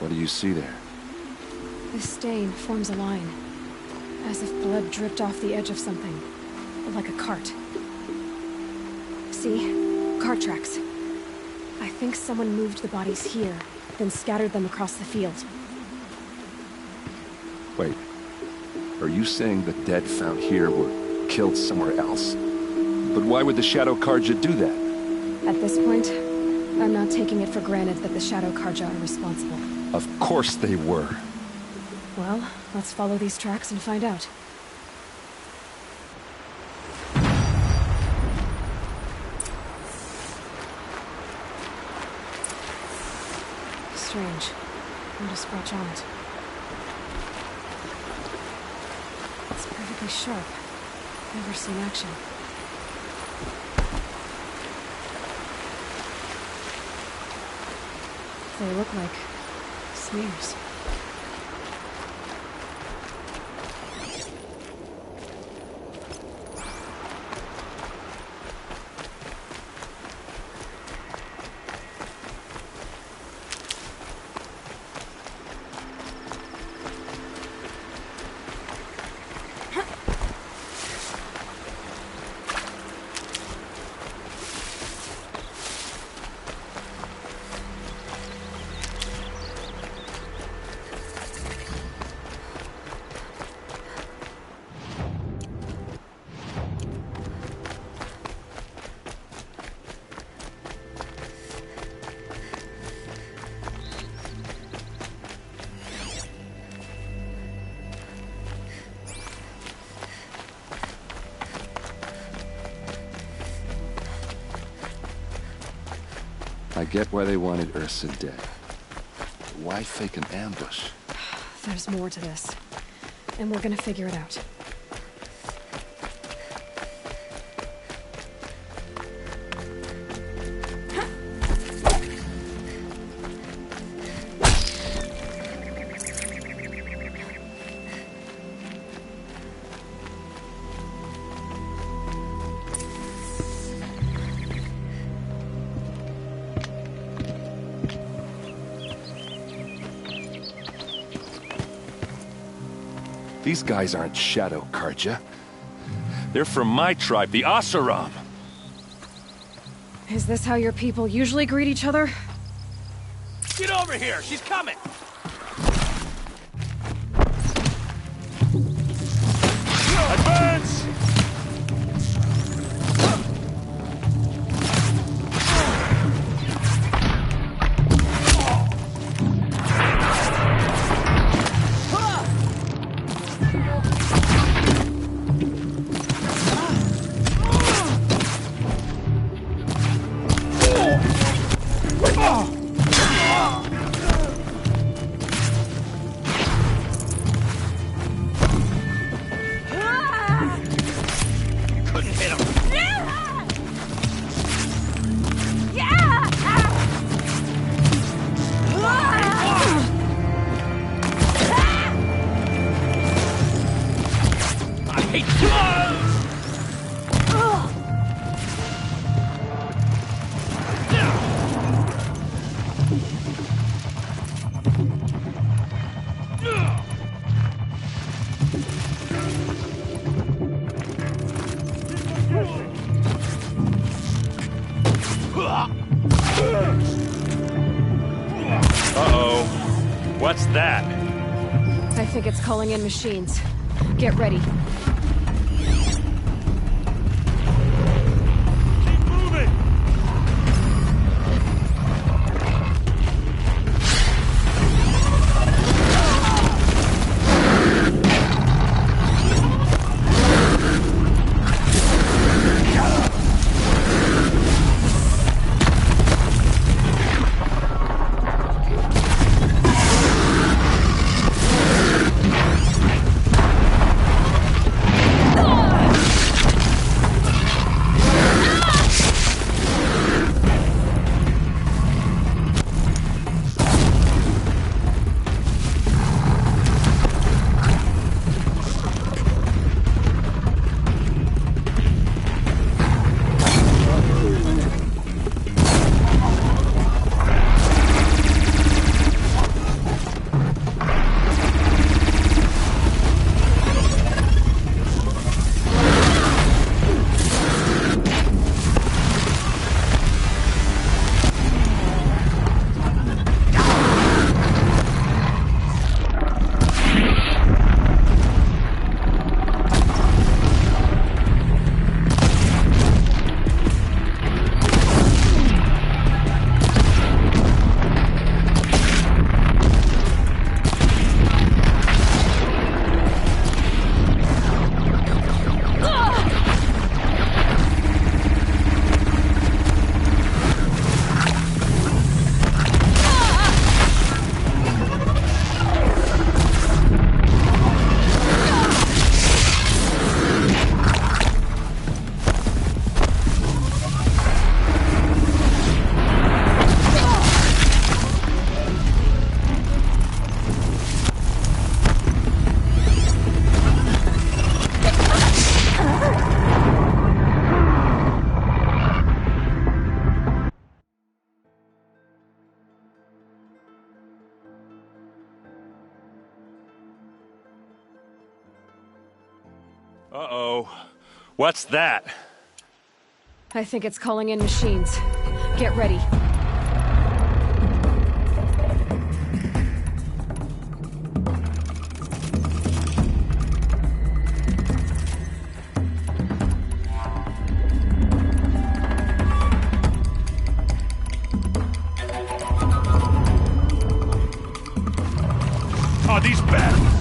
What do you see there? This stain forms a line, as if blood dripped off the edge of something, like a cart. See? Cart tracks. I think someone moved the bodies here, then scattered them across the field. Wait. Are you saying the dead found here were killed somewhere else? But why would the Shadow Karja do that? At this point, I'm not taking it for granted that the Shadow Karja are responsible. Of course they were. Well, let's follow these tracks and find out. Strange. Not a scratch on it. It's perfectly sharp. Never seen action. They look like smears. I get why they wanted Ursa dead. But why fake an ambush? There's more to this. And we're gonna figure it out. These guys aren't Shadow Karja. They're from my tribe, the Asuram. Is this how your people usually greet each other? Get over here! She's coming! Advance! Uh-oh. What's that? I think it's calling in machines. Get ready. Uh-oh. What's that? I think it's calling in machines. Get ready. Oh, these bastards!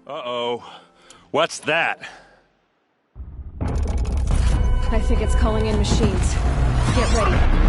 Uh-oh. What's that? I think it's calling in machines. Get ready.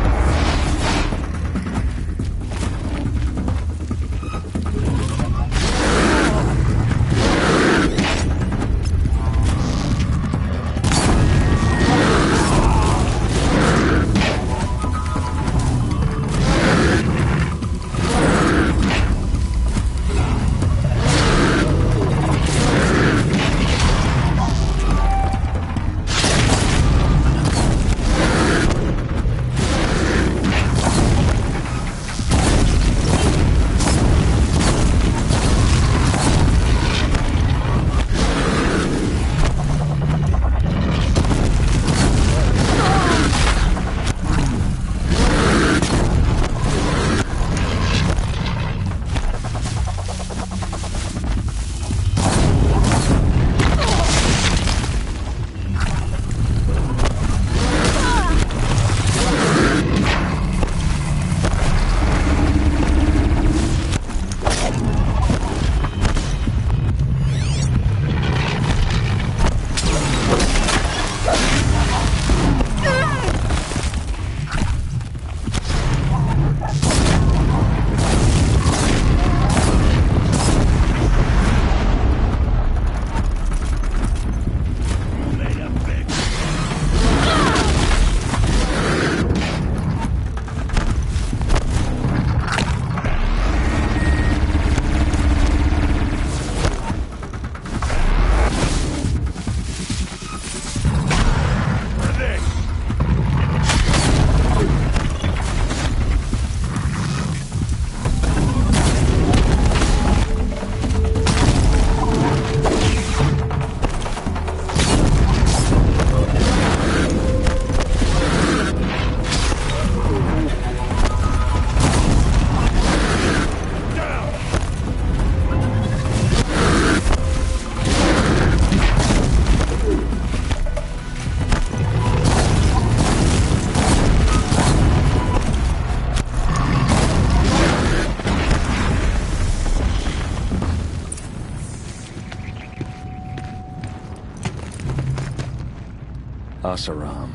Asaram,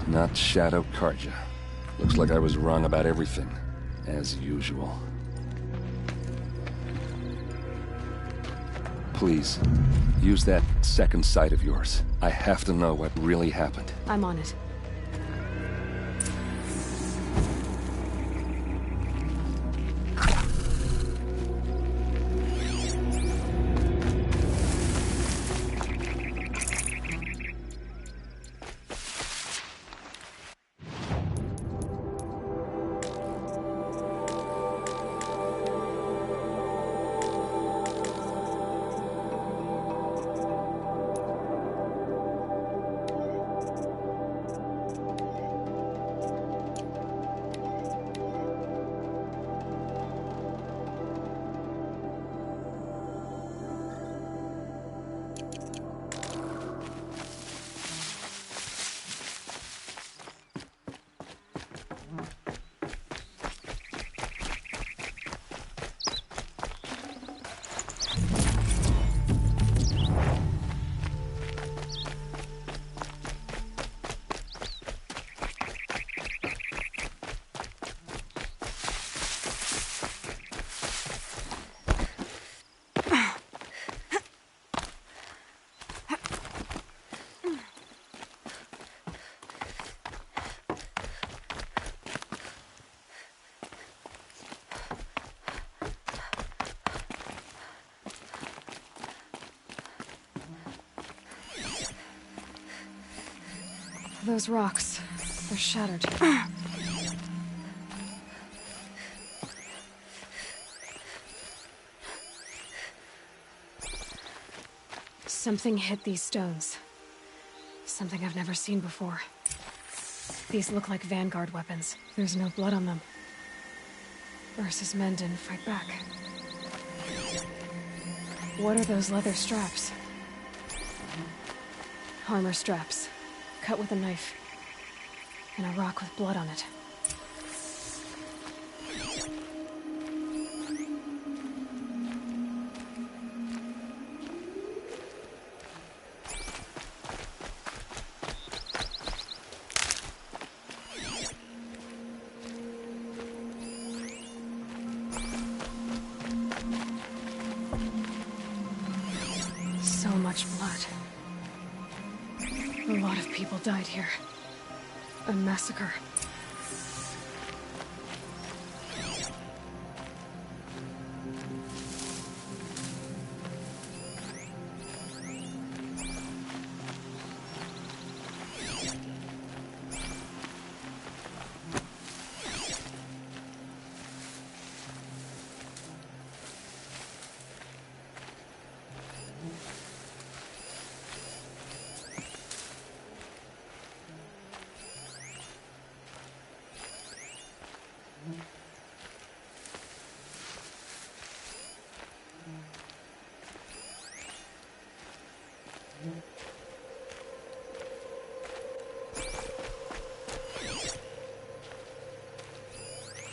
not Shadow Karja. Looks like I was wrong about everything, as usual. Please, use that second sight of yours. I have to know what really happened. I'm on it. Those rocks, they're shattered. Something hit these stones. Something I've never seen before. These look like vanguard weapons. There's no blood on them. Ursa's men didn't fight back. What are those leather straps? Armor straps, cut with a knife. And a rock with blood on it. So much blood. A lot of people died here. A massacre.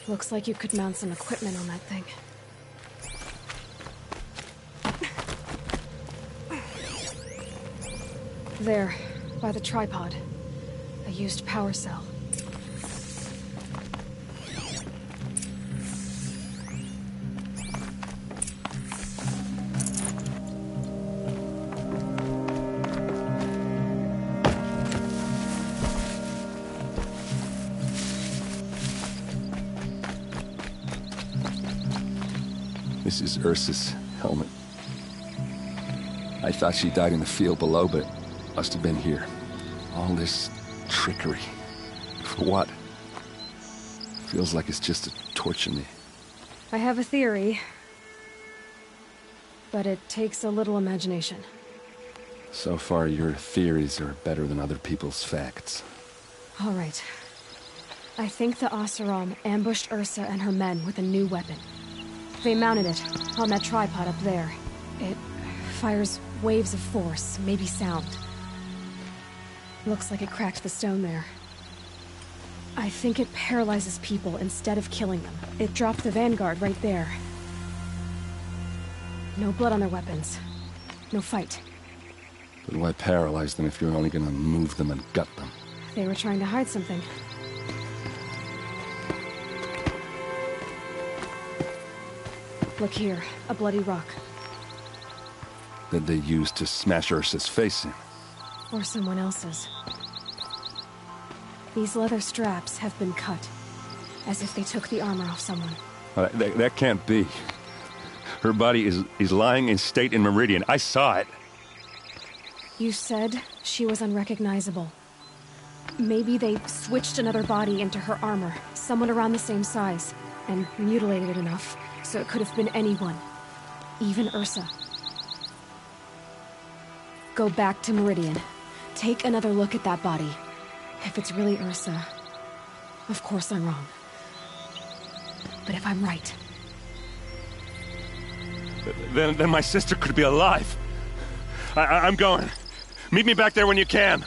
Looks like you could mount some equipment on that thing. There, by the tripod. A used power cell. This is Ursa's helmet. I thought she died in the field below, but must have been here. All this trickery. For what? Feels like it's just to torture me. I have a theory. But it takes a little imagination. So far, your theories are better than other people's facts. All right. I think the Oseram ambushed Ursa and her men with a new weapon. They mounted it on that tripod up there. It fires waves of force, maybe sound. Looks like it cracked the stone there. I think it paralyzes people instead of killing them. It dropped the vanguard right there. No blood on their weapons. No fight. But why paralyze them if you're only gonna move them and gut them? They were trying to hide something. Look here, a bloody rock. That they used to smash Ursa's face in. Or someone else's. These leather straps have been cut, as if they took the armor off someone. That can't be. Her body is lying in state in Meridian. I saw it. You said she was unrecognizable. Maybe they switched another body into her armor, someone around the same size, and mutilated it enough, so it could have been anyone. Even Ursa. Go back to Meridian. Take another look at that body. If it's really Ursa, of course I'm wrong. But if I'm right... Then my sister could be alive. I'm going. Meet me back there when you can.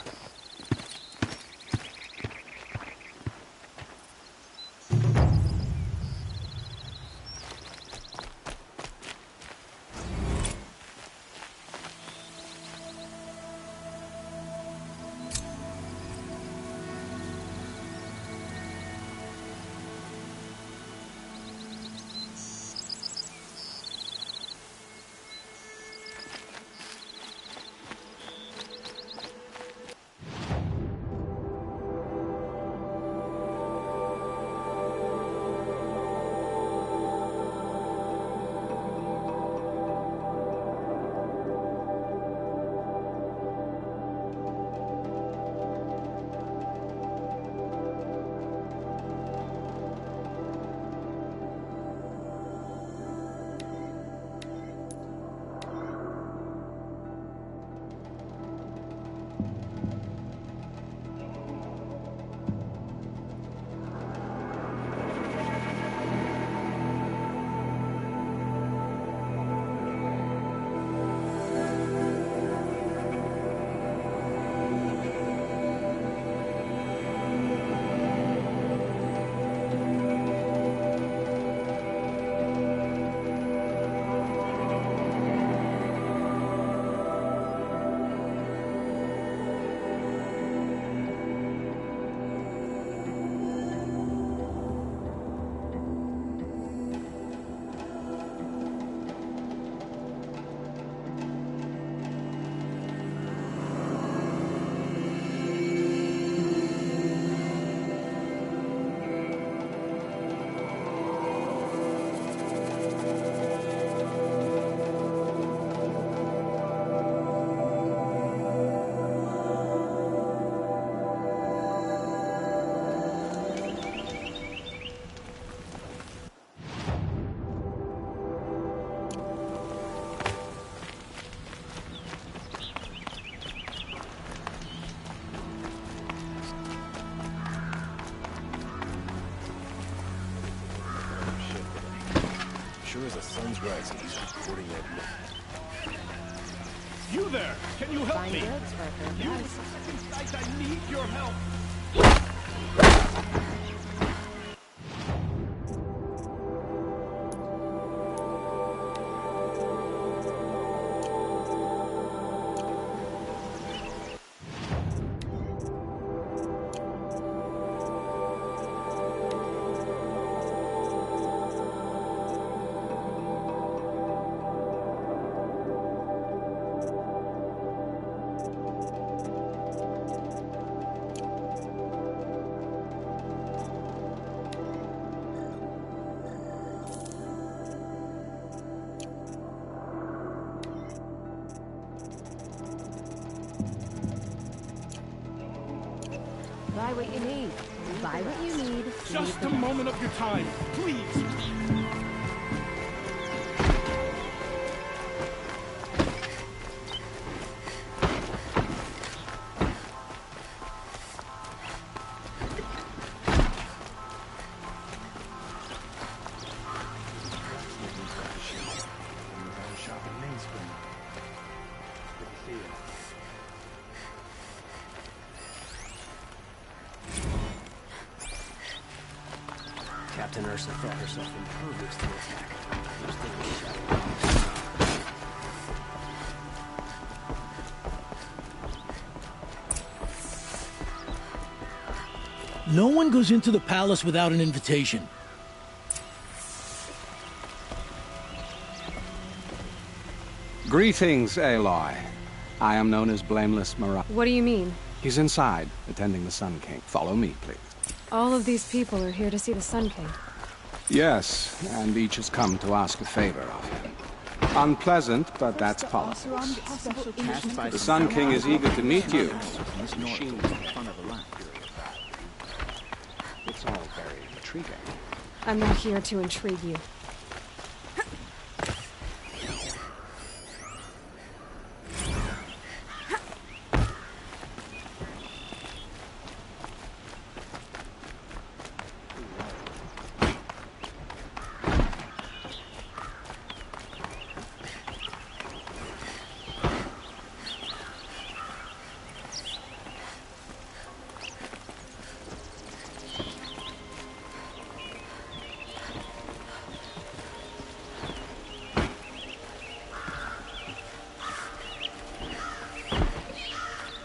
Sure as the sun's rising, he's recording that. You there! Can you help me? You inside, I need your help! Buy what you need. Buy what you need. Just a moment of your time, please! Captain Ursa thought herself impervious to attack. Those things shall No one goes into the palace without an invitation. Greetings, Aloy. I am known as Blameless Marat. What do you mean? He's inside, attending the Sun King. Follow me, please. All of these people are here to see the Sun King. Yes, and each has come to ask a favor of him. Unpleasant, but that's politics. The Sun King is eager to meet you. It's all very intriguing. I'm not here to intrigue you.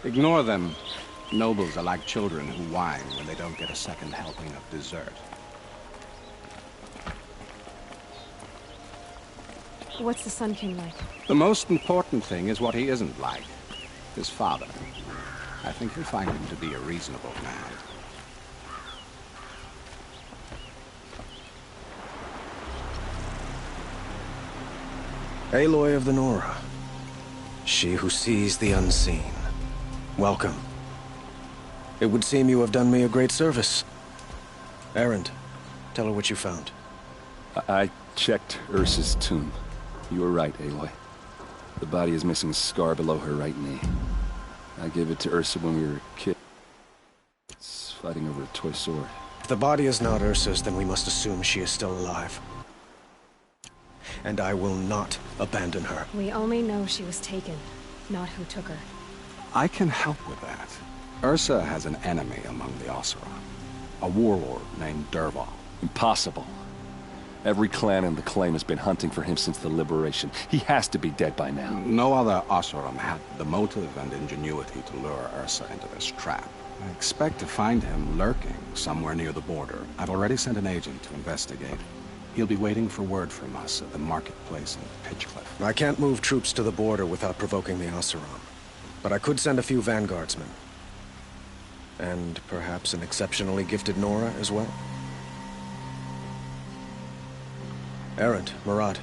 Ignore them. Nobles are like children who whine when they don't get a second helping of dessert. What's the Sun King like? The most important thing is what he isn't like. His father. I think you'll find him to be a reasonable man. Aloy of the Nora. She who sees the unseen. Welcome. It would seem you have done me a great service. Erend, tell her what you found. I checked Ursa's tomb. You were right, Aloy. The body is missing a scar below her right knee. I gave it to Ursa when we were kids, fighting over a toy sword. If the body is not Ursa's, then we must assume she is still alive. And I will not abandon her. We only know she was taken, not who took her. I can help with that. Ursa has an enemy among the Oseram. A warlord named Dervahl. Impossible. Every clan in the claim has been hunting for him since the liberation. He has to be dead by now. No other Oseram had the motive and ingenuity to lure Ursa into this trap. I expect to find him lurking somewhere near the border. I've already sent an agent to investigate. He'll be waiting for word from us at the marketplace in Pitchcliff. I can't move troops to the border without provoking the Oseram. But I could send a few vanguardsmen. And perhaps an exceptionally gifted Nora as well. Erend, Marat,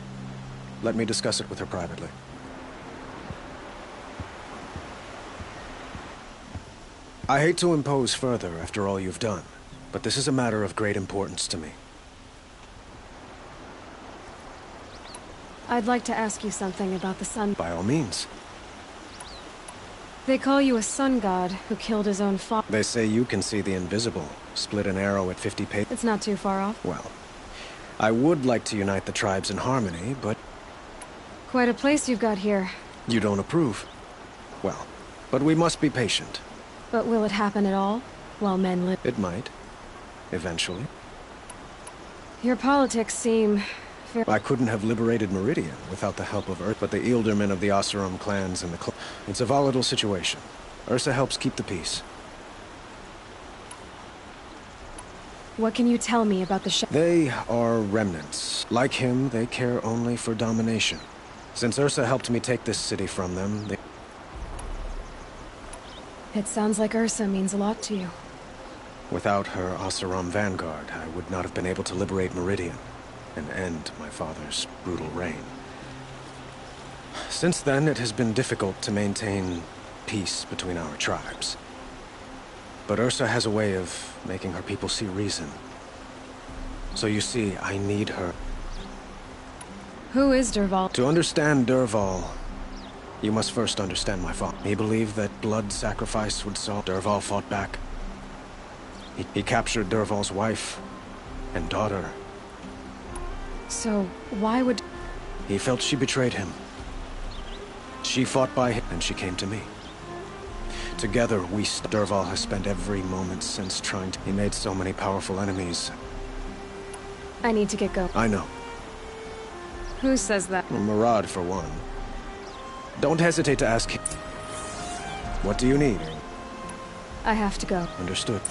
let me discuss it with her privately. I hate to impose further after all you've done, but this is a matter of great importance to me. I'd like to ask you something about the sun. By all means. They call you a sun god who killed his own father. They say you can see the invisible, split an arrow at 50 paces. It's not too far off. Well, I would like to unite the tribes in harmony, but Quite a place you've got here. you don't approve. Well, but we must be patient. But will it happen at all? While men live? It might. Eventually. Your politics seem... I couldn't have liberated Meridian without the help of Ursa, but the Ealdormen of the Oseram clans and the It's a volatile situation. Ursa helps keep the peace. What can you tell me about the They are remnants. Like him, they care only for domination. Since Ursa helped me take this city from them, they... It sounds like Ursa means a lot to you. Without her Oseram vanguard, I would not have been able to liberate Meridian and end my father's brutal reign. Since then, it has been difficult to maintain peace between our tribes. But Ursa has a way of making her people see reason. So you see, I need her. Who is Dervahl? To understand Dervahl, you must first understand my father. He believed that blood sacrifice would solve. Dervahl fought back. He captured Dervahl's wife and daughter. So, why would... He felt she betrayed him. She fought by him, and she came to me. Together, Dervahl has spent every moment since trying to... He made so many powerful enemies. I need to get going. I know. Who says that? Murad, for one. Don't hesitate to ask him. What do you need? I have to go. Understood.